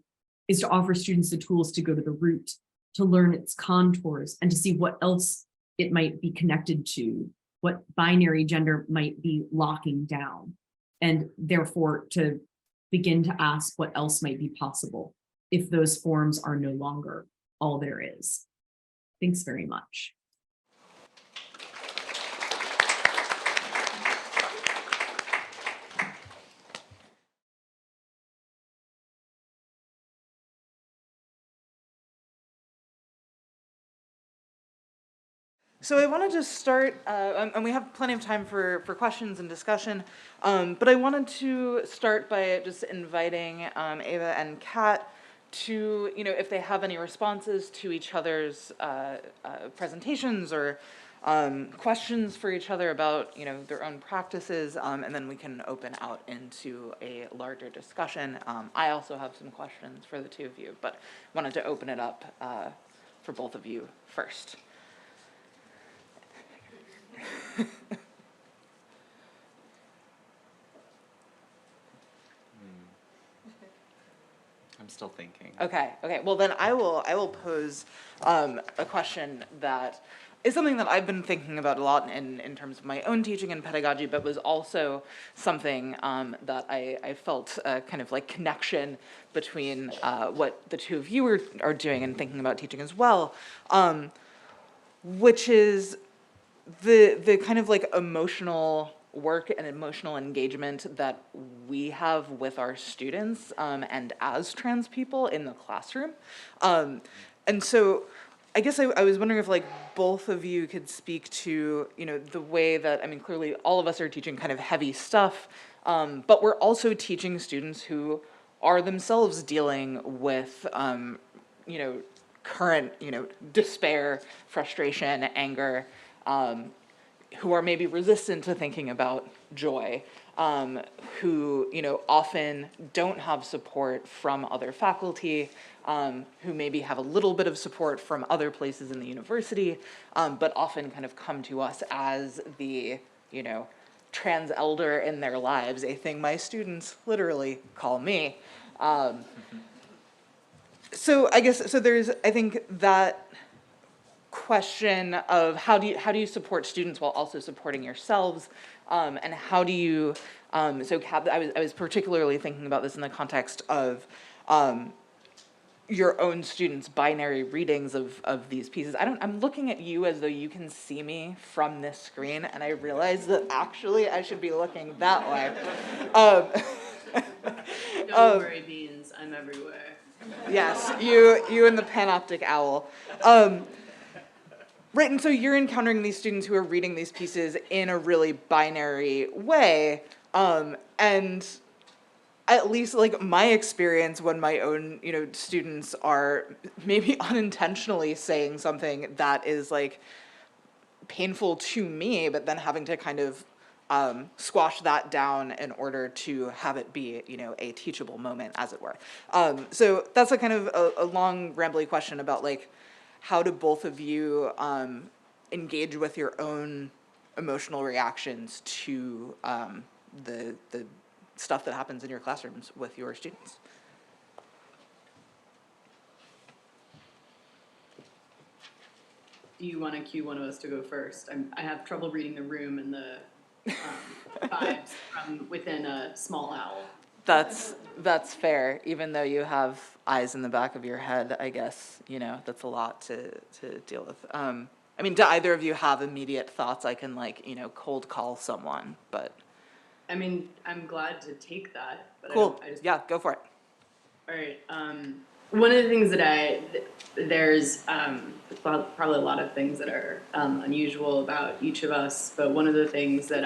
is to offer students the tools to go to the root, to learn its contours, and to see what else it might be connected to, what binary gender might be locking down, and therefore to begin to ask what else might be possible if those forms are no longer all there is. Thanks very much. So I want to just start, and we have plenty of time for questions and discussion, but I wanted to start by just inviting Ava and Kat to, if they have any responses to each other's presentations or questions for each other about, their own practices, and then we can open out into a larger discussion. I also have some questions for the two of you, but wanted to open it up for both of you first. I'm still thinking. Okay. Well, then I will pose a question that is something that I've been thinking about a lot in terms of my own teaching and pedagogy, but was also something that I felt kind of like connection between what the two of you are doing and thinking about teaching as well, which is the kind of like emotional work and emotional engagement that we have with our students and as trans people in the classroom. And so I guess I was wondering if like both of you could speak to, the way that, clearly all of us are teaching kind of heavy stuff, but we're also teaching students who are themselves dealing with, current, despair, frustration, anger, who are maybe resistant to thinking about joy, who, often don't have support from other faculty, who maybe have a little bit of support from other places in the university, but often kind of come to us as the, trans elder in their lives, a thing my students literally call me. So I guess, so there's, I think that question of how do you support students while also supporting yourselves, and how do you so Kat, I was particularly thinking about this in the context of your own students' binary readings of these pieces. I'm looking at you as though you can see me from this screen, and I realize that actually I should be looking that way. Don't worry, Beans, I'm everywhere. Yes, you and the panoptic owl. Right, and so you're encountering these students who are reading these pieces in a really binary way, and at least like my experience when my own, students are maybe unintentionally saying something that is like painful to me, but then having to kind of squash that down in order to have it be, a teachable moment, as it were. So that's a kind of a long, rambly question about like, how do both of you engage with your own emotional reactions to the stuff that happens in your classrooms with your students? Do you want to cue one of us to go first? I have trouble reading the room and the vibes from within a small owl. That's fair. Even though you have eyes in the back of your head, I guess, that's a lot to deal with. Do either of you have immediate thoughts? I can cold call someone, but. I'm glad to take that. But Cool. Yeah, go for it. All right. One of the things that there's probably a lot of things that are unusual about each of us, but one of the things that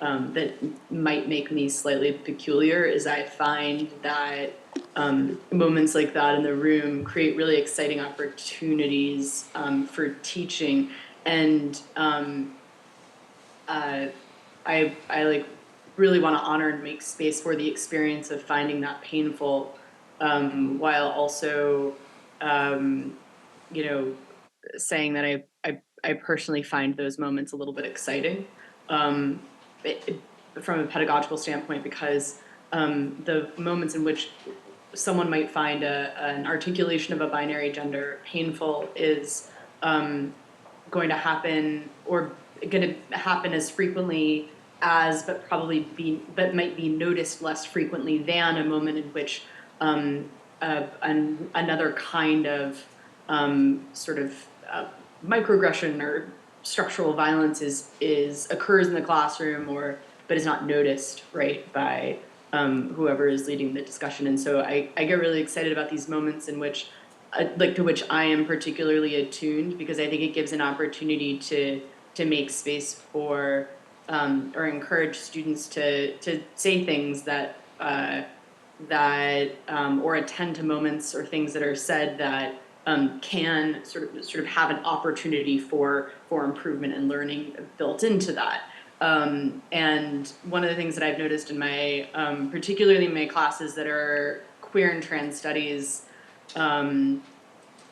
that might make me slightly peculiar is I find that moments like that in the room create really exciting opportunities for teaching, and I really want to honor and make space for the experience of finding that painful, while also saying that I personally find those moments a little bit exciting. From a pedagogical standpoint, because the moments in which someone might find an articulation of a binary gender painful is going to happen as frequently as, but might be noticed less frequently than a moment in which another kind of microaggression or structural violence occurs in the classroom, but is not noticed, right, by whoever is leading the discussion. And so I get really excited about these moments in which, to which I am particularly attuned, because I think it gives an opportunity to make space for or encourage students to say things that or attend to moments or things that are said that can sort of have an opportunity for improvement and learning built into that. And one of the things that I've noticed in my, particularly in my classes that are queer and trans studies,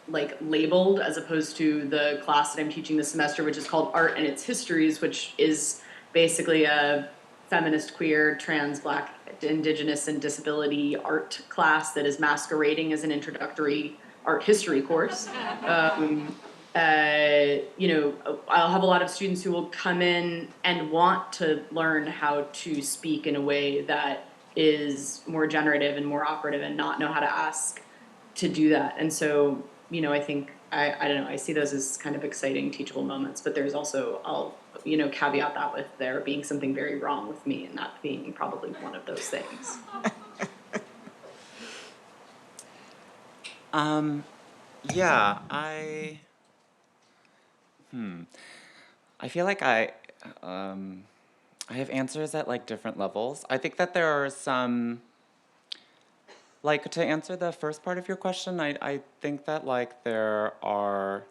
like labeled, as opposed to the class that I'm teaching this semester, which is called Art and Its Histories, which is basically a feminist, queer, trans, Black, Indigenous, and disability art class that is masquerading as an introductory art history course. You know, I'll have a lot of students who will come in and want to learn how to speak in a way that is more generative and more operative and not know how to ask to do that. And so, you know, I think, I don't know, I see those as kind of exciting teachable moments, but there's also, I'll, you know, caveat that with there being something very wrong with me and that being probably one of those things. Yeah, I feel like I have answers at like different levels. I think that there are some, like to answer the first part of your question, I think that like there are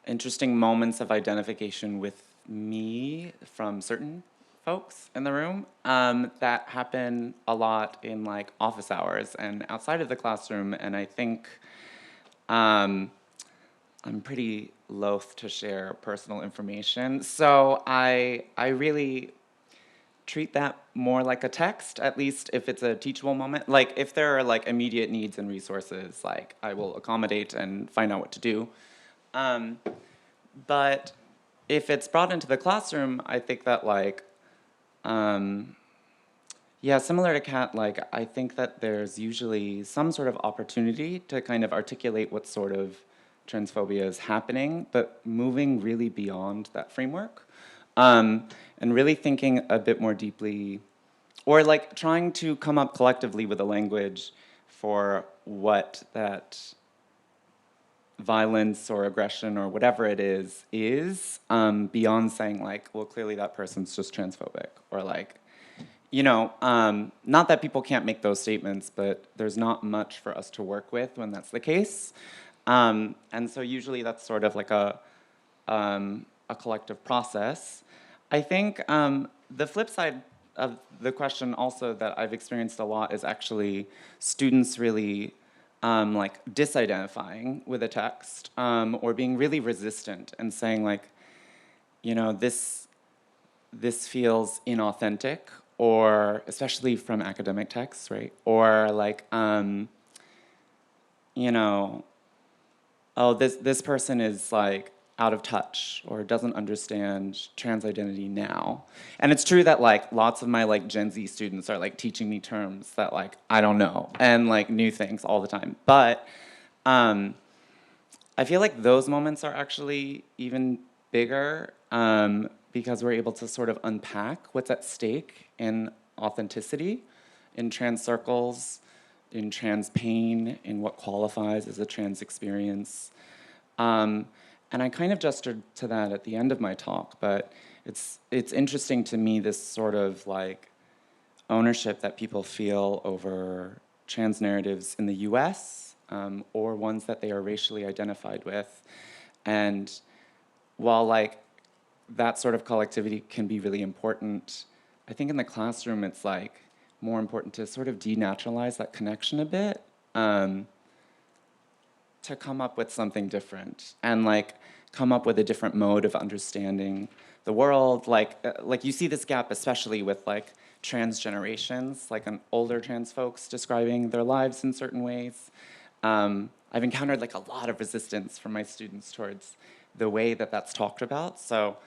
interesting moments of identification with me from certain folks in the room that happen a lot in like office hours and outside of the classroom. And I think I'm pretty loath to share personal information. So I really treat that more like a text, at least if it's a teachable moment. Like if there are like immediate needs and resources, like I will accommodate and find out what to do. But if it's brought into the classroom, I think that like, yeah, similar to Kat, like I think that there's usually some sort of opportunity to kind of articulate what sort of transphobia is happening, but moving really beyond that framework. And really thinking a bit more deeply, or like trying to come up collectively with a language for what that violence or aggression or whatever it is, beyond saying like, well, clearly that person's just transphobic, or like, you know, not that people can't make those statements, but there's not much for us to work with when that's the case. And so usually that's sort of like a collective process. I think the flip side of the question also that I've experienced a lot is actually students really like disidentifying with a text or being really resistant and saying like, you know, this feels inauthentic, or especially from academic texts, right? Or like, you know, oh, this person is like out of touch or doesn't understand trans identity now. And it's true that like lots of my like Gen Z students are like teaching me terms that like I don't know and like new things all the time. But I feel like those moments are actually even bigger because we're able to sort of unpack what's at stake in authenticity, in trans circles, in trans pain, in what qualifies as a trans experience. And I kind of gestured to that at the end of my talk, but it's interesting to me, this sort of like ownership that people feel over trans narratives in the US or ones that they are racially identified with. And while like that sort of collectivity can be really important, I think in the classroom it's like more important to sort of denaturalize that connection a bit. To come up with something different and like come up with a different mode of understanding the world. Like you see this gap especially with like trans generations, like an older trans folks describing their lives in certain ways. I've encountered like a lot of resistance from my students towards the way that that's talked about. So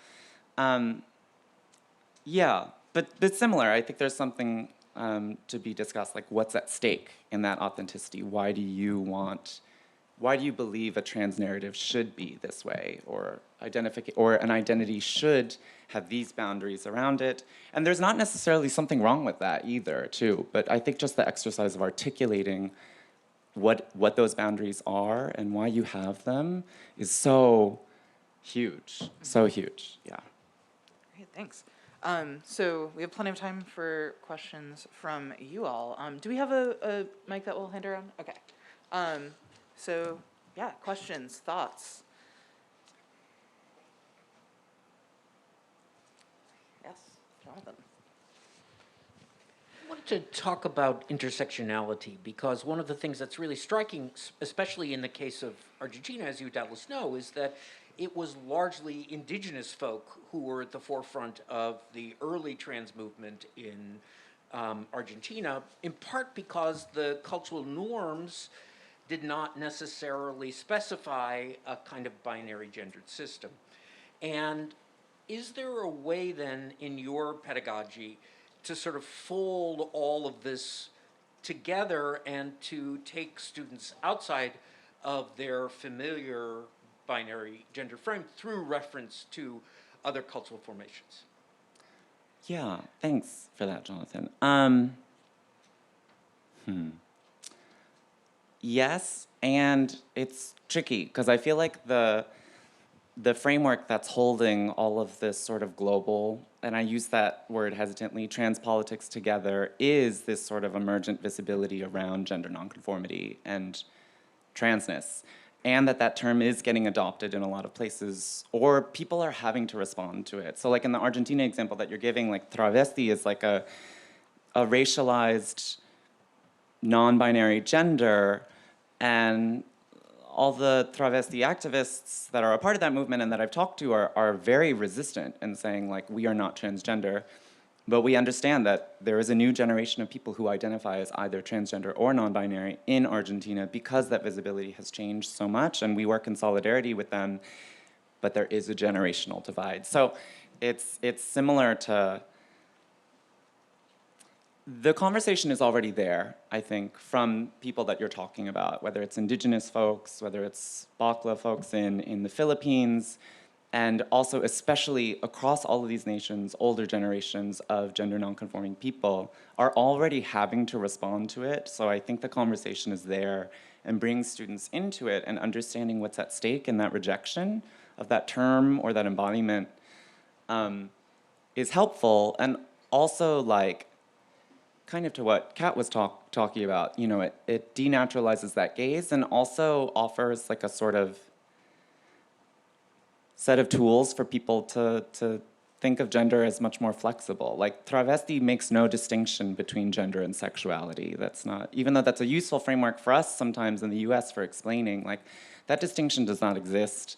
yeah, but similar, I think there's something to be discussed, like what's at stake in that authenticity? Why do you believe a trans narrative should be this way, or an identity should have these boundaries around it? And there's not necessarily something wrong with that either, too. But I think just the exercise of articulating what those boundaries are and why you have them is so huge, yeah. Great, thanks. So we have plenty of time for questions from you all. Do we have a mic that we'll hand around? Okay. So yeah, questions, thoughts? Yes, Jonathan. I wanted to talk about intersectionality because one of the things that's really striking, especially in the case of Argentina, as you doubtless know, is that it was largely indigenous folk who were at the forefront of the early trans movement in Argentina, in part because the cultural norms did not necessarily specify a kind of binary gendered system. And is there a way then in your pedagogy to sort of fold all of this together and to take students outside of their familiar binary gender frame through reference to other cultural formations? Yeah, thanks for that, Jonathan. Yes, and it's tricky because I feel like the framework that's holding all of this sort of global, and I use that word hesitantly, trans politics together, is this sort of emergent visibility around gender nonconformity and transness. And that term is getting adopted in a lot of places, or people are having to respond to it. So like in the Argentina example that you're giving, like travesti is like a racialized, non-binary gender, and all the travesti activists that are a part of that movement and that I've talked to are very resistant and saying, like, we are not transgender, but we understand that there is a new generation of people who identify as either transgender or non-binary in Argentina because that visibility has changed so much, and we work in solidarity with them, but there is a generational divide. So it's similar to, the conversation is already there, I think, from people that you're talking about, whether it's indigenous folks, whether it's Bakla folks in the Philippines, and also especially across all of these nations, older generations of gender nonconforming people are already having to respond to it. So I think the conversation is there and brings students into it and understanding what's at stake in that rejection of that term or that embodiment is helpful. And also, like, kind of to what Kat was talking about, you know, it denaturalizes that gaze and also offers like a sort of set of tools for people to think of gender as much more flexible. Like travesti makes no distinction between gender and sexuality. That's not, even though that's a useful framework for us sometimes in the US for explaining, like that distinction does not exist.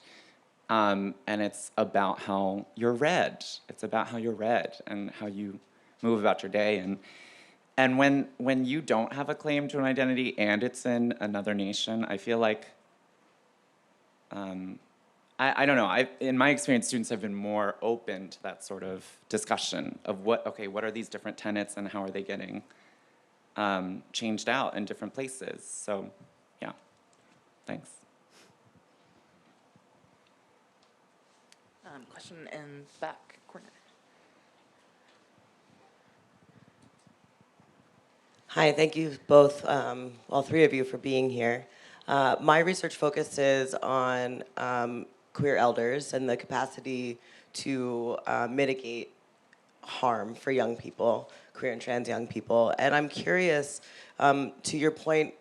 And it's about how you're read. It's about how you're read and how you move about your day. And when you don't have a claim to an identity and it's in another nation, I feel like, I don't know, in my experience, students have been more open to that sort of discussion of what are these different tenets and how are they getting changed out in different places. So, yeah, thanks. Question in back corner. Hi, thank you both, all three of you, for being here. My research focuses on queer elders and the capacity to mitigate harm for young people, queer and trans young people. And I'm curious, to your point,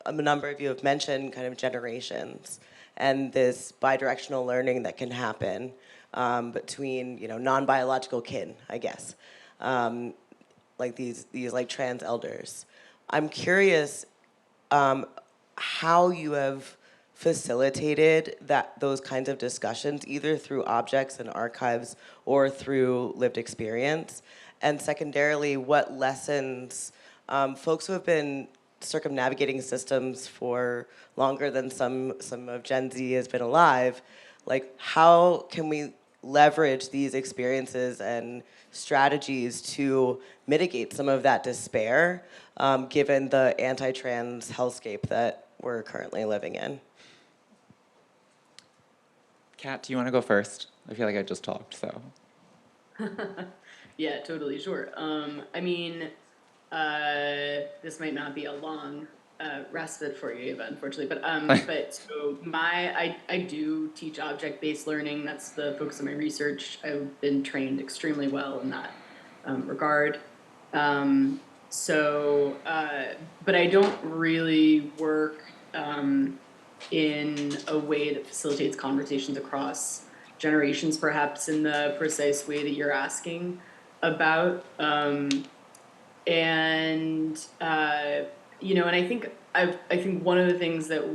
a number of you have mentioned kind of generations and this bidirectional learning that can happen between, you know, non-biological kin, I guess. Like these like trans elders. I'm curious how you have facilitated those kinds of discussions, either through objects and archives or through lived experience, and secondarily, what lessons folks who have been circumnavigating systems for longer than some of Gen Z has been alive, like how can we leverage these experiences and strategies to mitigate some of that despair, given the anti-trans hellscape that we're currently living in? Kat, do you want to go first? I feel like I just talked, so. Yeah, totally, sure. I mean, this might not be a long respite for you, Eva, unfortunately. But so I do teach object-based learning. That's the focus of my research. I've been trained extremely well in that regard. But I don't really work in a way that facilitates conversations across generations, perhaps in the precise way that you're asking about. And and I think one of the things that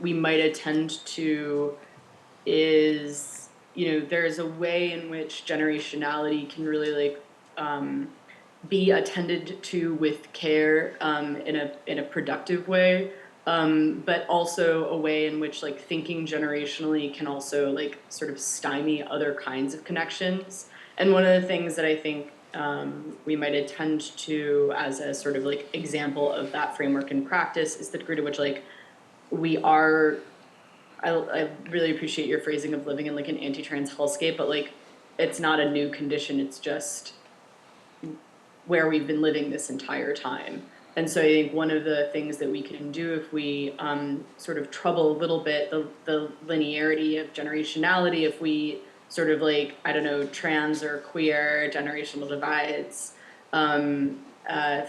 we might attend to is, there's a way in which generationality can really be attended to with care in a productive way, but also a way in which thinking generationally can also sort of stymie other kinds of connections. And one of the things that I think we might attend to as a sort of example of that framework in practice is the degree to which we are. I really appreciate your phrasing of living in an anti-trans hellscape, but it's not a new condition. It's just where we've been living this entire time. And so I think one of the things that we can do if we sort of trouble a little bit the linearity of generationality, if we sort of trans or queer generational divides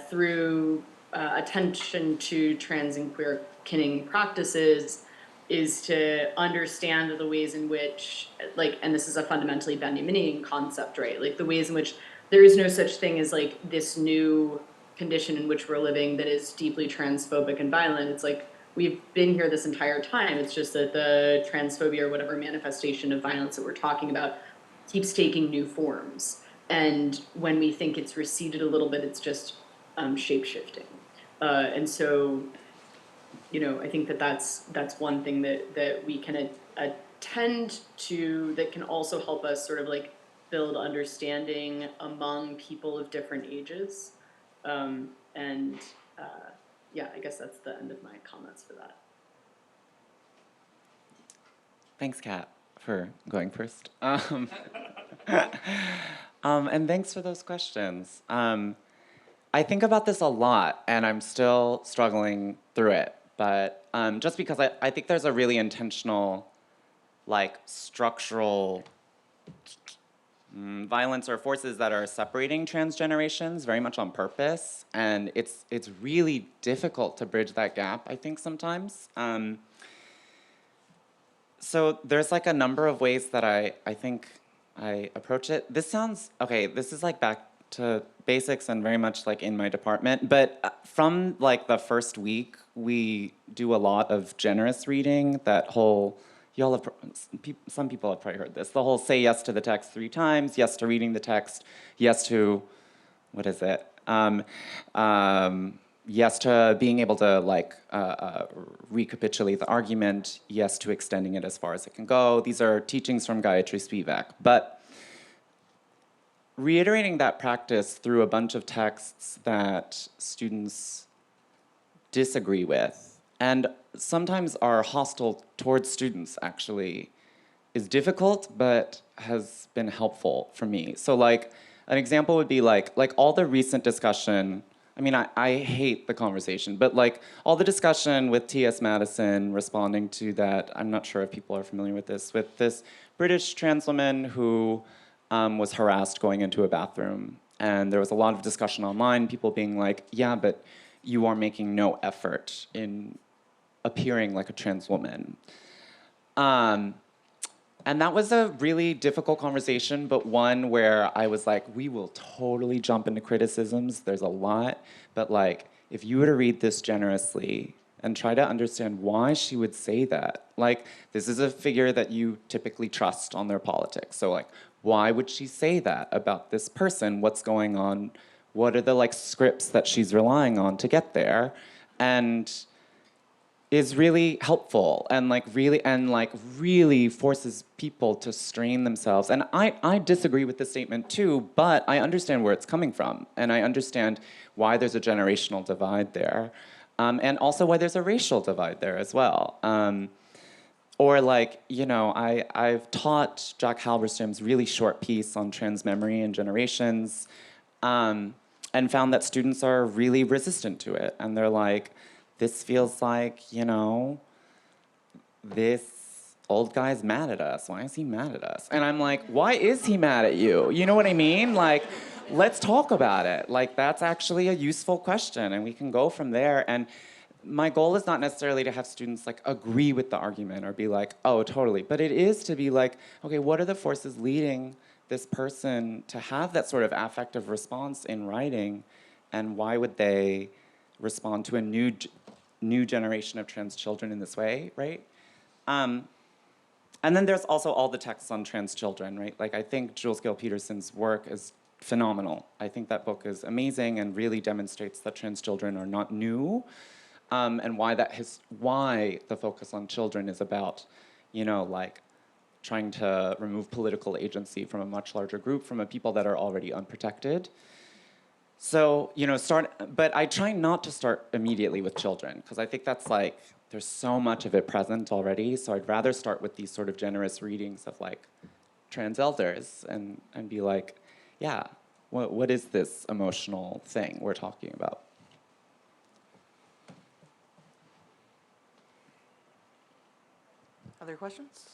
through attention to trans and queer kinning practices, is to understand the ways in which, and this is a fundamentally Benjaminian concept, right? The ways in which there is no such thing as this new condition in which we're living that is deeply transphobic and violent. It's we've been here this entire time. It's just that the transphobia or whatever manifestation of violence that we're talking about keeps taking new forms. And when we think it's receded a little bit, it's just shape-shifting. And so, I think that's one thing that we can attend to that can also help us sort of build understanding among people of different ages. I guess that's the end of my comments for that. Thanks, Kat, for going first. And thanks for those questions. I think about this a lot, and I'm still struggling through it. But just because I think there's a really intentional, structural violence or forces that are separating trans generations very much on purpose, and it's really difficult to bridge that gap, I think, sometimes. So there's a number of ways that I think I approach it. This sounds, okay, this is back to basics and very much in my department, but from the first week, we do a lot of generous reading, that whole, y'all have, some people have probably heard this, the whole say yes to the text 3 times, yes to reading the text, yes to, what is it? Yes to being able to recapitulate the argument, yes to extending it as far as it can go. These are teachings from Gayatri Spivak. But reiterating that practice through a bunch of texts that students disagree with, and sometimes are hostile towards students, actually, is difficult, but has been helpful for me. So an example would be all the recent discussion. I mean, I hate the conversation, but all the discussion with T.S. Madison responding to that, I'm not sure if people are familiar with this British trans woman who was harassed going into a bathroom. And there was a lot of discussion online, people being yeah, but you are making no effort in appearing like a trans woman. And that was a really difficult conversation, but one where I was we will totally jump into criticisms. There's a lot, but if you were to read this generously and try to understand why she would say that, this is a figure that you typically trust on their politics. So why would she say that about this person? What's going on? What are the scripts that she's relying on to get there? And is really helpful and really forces people to strain themselves. And I disagree with this statement too, but I understand where it's coming from, and I understand why there's a generational divide there, and also why there's a racial divide there as well. Or I've taught Jack Halberstam's really short piece on trans memory and generations. and found that students are really resistant to it. And they're like, this feels like, you know, this old guy's mad at us. Why is he mad at us? And I'm like, why is he mad at you? You know what I mean? Like, let's talk about it. Like, that's actually a useful question, and we can go from there. And my goal is not necessarily to have students like agree with the argument or be like, oh, totally. But it is to be like, okay, what are the forces leading this person to have that sort of affective response in writing, and why would they respond to a new generation of trans children in this way, right? And then there's also all the texts on trans children, right? Like, I think Jules Gill Peterson's work is phenomenal. I think that book is amazing and really demonstrates that trans children are not new, and why why the focus on children is about, you know, like trying to remove political agency from a much larger group, from a people that are already unprotected. So, you know, but I try not to start immediately with children, because I think that's like, there's so much of it present already. So I'd rather start with these sort of generous readings of like trans elders and be like, yeah, what is this emotional thing we're talking about? Other questions?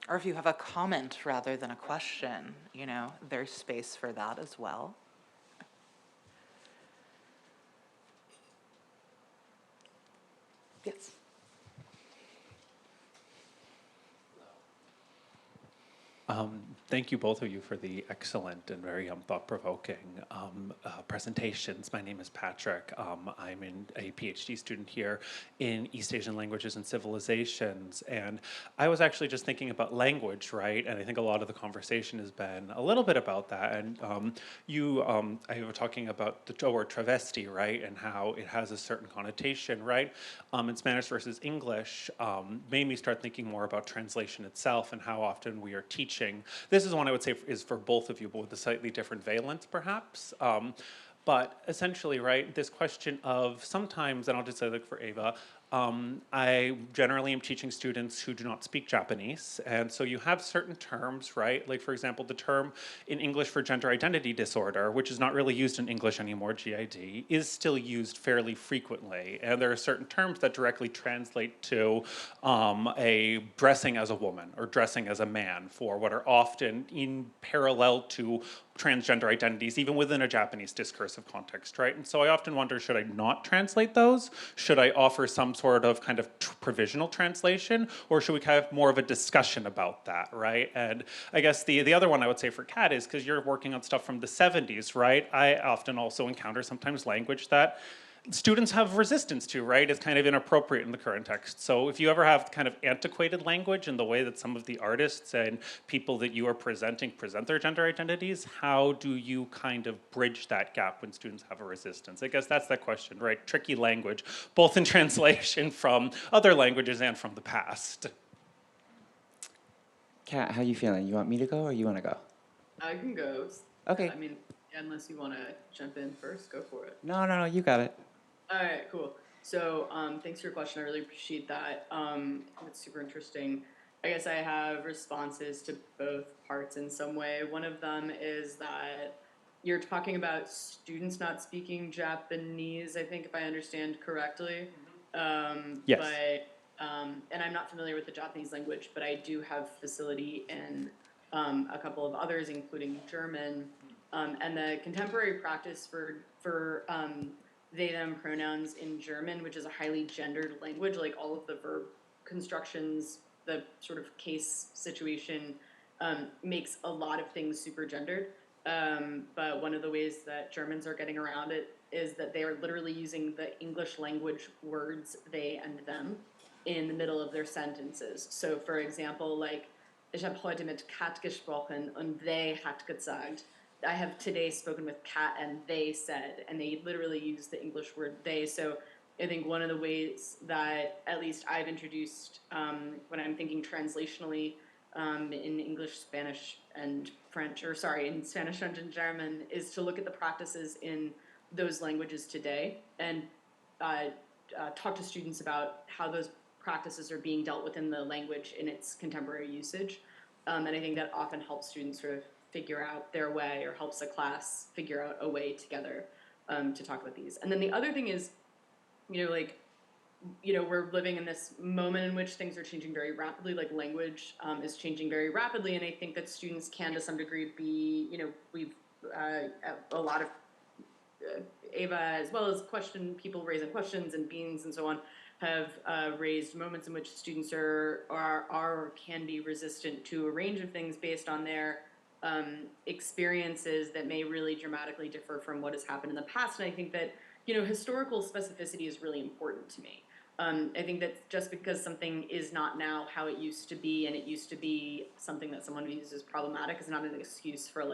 Or if you have a comment rather than a question, you know, there's space for that as well. Yes. Thank you, both of you, for the excellent and very thought-provoking presentations. My name is Patrick. I'm a PhD student here in East Asian Languages and Civilizations, and I was actually just thinking about language, right? And I think a lot of the conversation has been a little bit about that. And I were talking about the word travesti, right? And how it has a certain connotation, right? In Spanish versus English, made me start thinking more about translation itself and how often we are teaching. This is one I would say is for both of you, but with a slightly different valence, perhaps. But essentially, right, this question of sometimes, and I'll just say like for Ava, I generally am teaching students who do not speak Japanese, and so you have certain terms, right? Like, for example, the term in English for gender identity disorder, which is not really used in English anymore, GID, is still used fairly frequently, and there are certain terms that directly translate to a dressing as a woman or dressing as a man for what are often in parallel to transgender identities, even within a Japanese discursive context, right? And so I often wonder, should I not translate those? Should I offer some sort of kind of provisional translation? Or should we have more of a discussion about that, right? And I guess the other one I would say for Kat is, because you're working on stuff from the 70s, right? I often also encounter sometimes language that students have resistance to, right? It's kind of inappropriate in the current text. So if you ever have kind of antiquated language in the way that some of the artists and people that you are present their gender identities, how do you kind of bridge that gap when students have a resistance? I guess that's that question, right? Tricky language, both in translation from other languages and from the past. Kat, how you feeling? You want me to go or you want to go? I can go. Okay. I mean, unless you want to jump in first, go for it. No, you got it. All right, cool. So thanks for your question. I really appreciate that. It's super interesting. I guess I have responses to both parts in some way. One of them is that you're talking about students not speaking Japanese, I think, if I understand correctly. Yes. But, and I'm not familiar with the Japanese language, but I do have facility in a couple of others, including German. And the contemporary practice for they, them pronouns in German, which is a highly gendered language, like all of the verb constructions, the sort of case situation makes a lot of things super gendered. But one of the ways that Germans are getting around it is that they are literally using the English language words they and them in the middle of their sentences. So for example, like, ich habe heute mit Kat gesprochen und they hat gesagt. I have today spoken with Kat and they said, and they literally use the English word they. So I think one of the ways that at least I've introduced when I'm thinking translationally in English, Spanish, and French, or sorry, in Spanish, French, and German, is to look at the practices in those languages today and talk to students about how those practices are being dealt with in the language in its contemporary usage. And I think that often helps students sort of figure out their way, or helps a class figure out a way together to talk about these. And then the other thing is, we're living in this moment in which things are changing very rapidly, like language is changing very rapidly, and I think that students can, to some degree, be, we've, a lot of, Ava, as well as people raising questions, and Beans and so on, have raised moments in which students are or can be resistant to a range of things based on their experiences that may really dramatically differ from what has happened in the past. And I think that, historical specificity is really important to me. I think that just because something is not now how it used to be, and it used to be something that someone views as problematic, is not an excuse for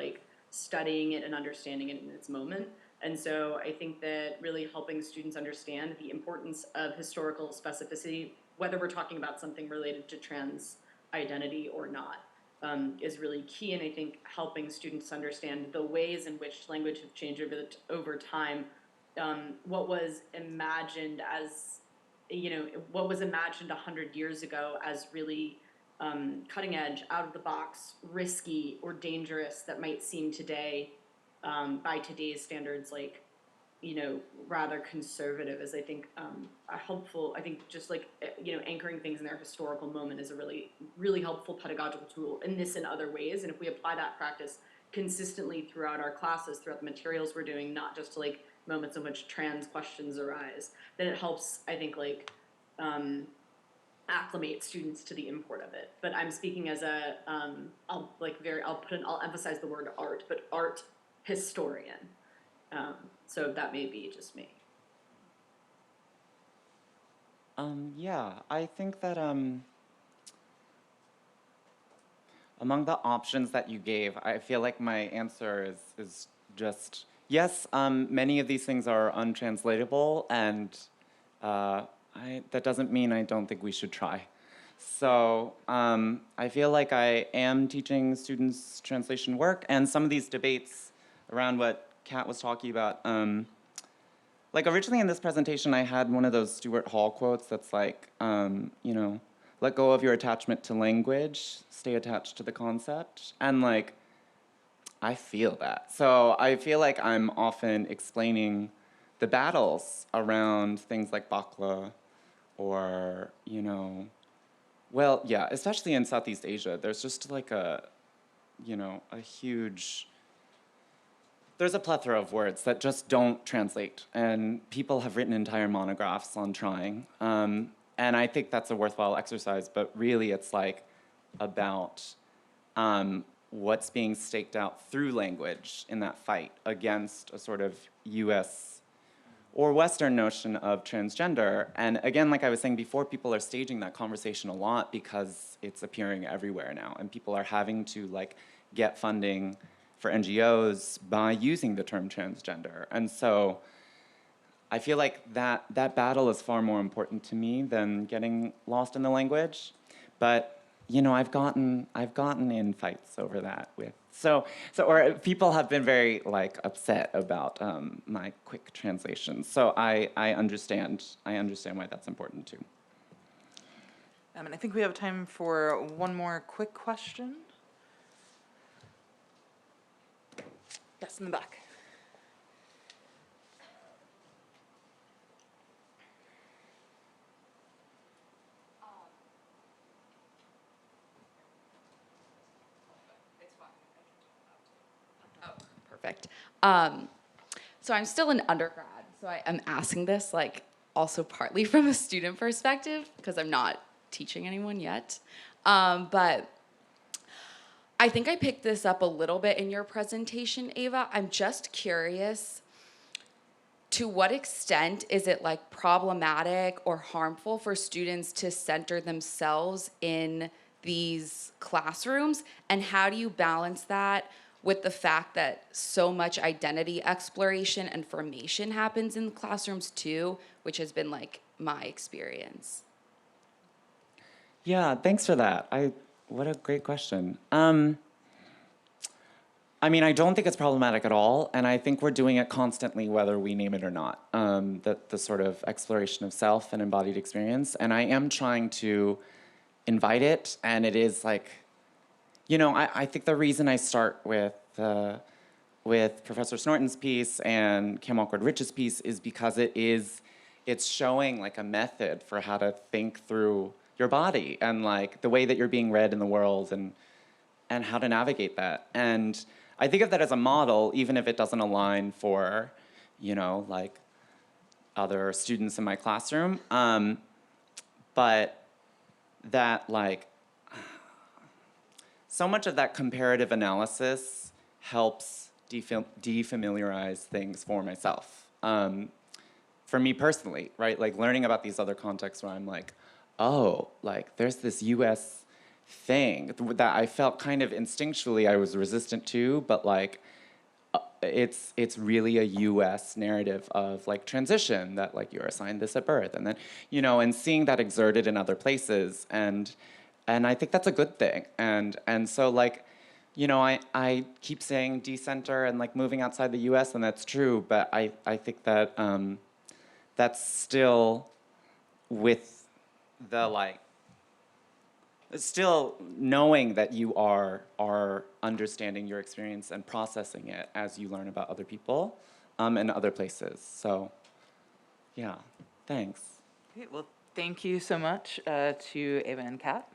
studying it and understanding it in its moment. And so I think that really helping students understand the importance of historical specificity, whether we're talking about something related to trans identity or not, is really key. And I think helping students understand the ways in which language have changed over time, what was imagined as, what was imagined 100 years ago as really cutting edge, out of the box, risky, or dangerous, that might seem today, by today's standards, rather conservative, is I think a helpful. I think just anchoring things in their historical moment is a really, really helpful pedagogical tool in this and other ways. And if we apply that practice consistently throughout our classes, throughout the materials we're doing, not just to moments in which trans questions arise, then it helps, I think, acclimate students to the import of it. But I'm speaking as a I'll emphasize the word art, but art historian. So that may be just me. Yeah, I think that among the options that you gave, I feel like my answer is just yes. Many of these things are untranslatable, and that doesn't mean I don't think we should try. So I feel like I am teaching students translation work, and some of these debates around what Kat was talking about. Originally in this presentation, I had one of those Stuart Hall quotes that's let go of your attachment to language, stay attached to the concept. And I feel that. So I feel like I'm often explaining the battles around things like bakla, or, especially in Southeast Asia, there's just there's a plethora of words that just don't translate, and people have written entire monographs on trying. And I think that's a worthwhile exercise, but really it's about what's being staked out through language in that fight against a sort of US or Western notion of transgender. And again, like I was saying before, people are staging that conversation a lot because it's appearing everywhere now, and people are having to get funding for NGOs by using the term transgender. And so I feel like that battle is far more important to me than getting lost in the language. But I've gotten in fights over that or people have been very upset about my quick translations. So I understand why that's important too. And I think we have time for one more quick question. Yes, in the back. Perfect. So I'm still an undergrad, so I am asking this also partly from a student perspective because I'm not teaching anyone yet. But I think I picked this up a little bit in your presentation, Ava. I'm just curious, to what extent is it problematic or harmful for students to center themselves in these classrooms? And how do you balance that with the fact that so much identity exploration and formation happens in classrooms too, which has been my experience? Yeah, thanks for that. What a great question. I don't think it's problematic at all, and I think we're doing it constantly, whether we name it or not, the sort of exploration of self and embodied experience. And I am trying to invite it, and it is you know, I think the reason I start with Professor Snorton's piece and Cam Awkward-Rich's piece is because it's showing like a method for how to think through your body and like the way that you're being read in the world and how to navigate that. And I think of that as a model, even if it doesn't align for, you know, like other students in my classroom. But that like, so much of that comparative analysis helps defamiliarize things for myself. For me personally, right? Like learning about these other contexts where I'm like, oh, like there's this US thing that I felt kind of instinctually I was resistant to, but like it's really a US narrative of like transition, that like you're assigned this at birth, and then, you know, and seeing that exerted in other places, and I think that's a good thing. And so like, you know, I keep saying decenter and like moving outside the US, and that's true, but I think that that's still with the like, still knowing that you are understanding your experience and processing it as you learn about other people and other places. So, yeah, thanks. Great. Well, thank you so much to Ava and Kat.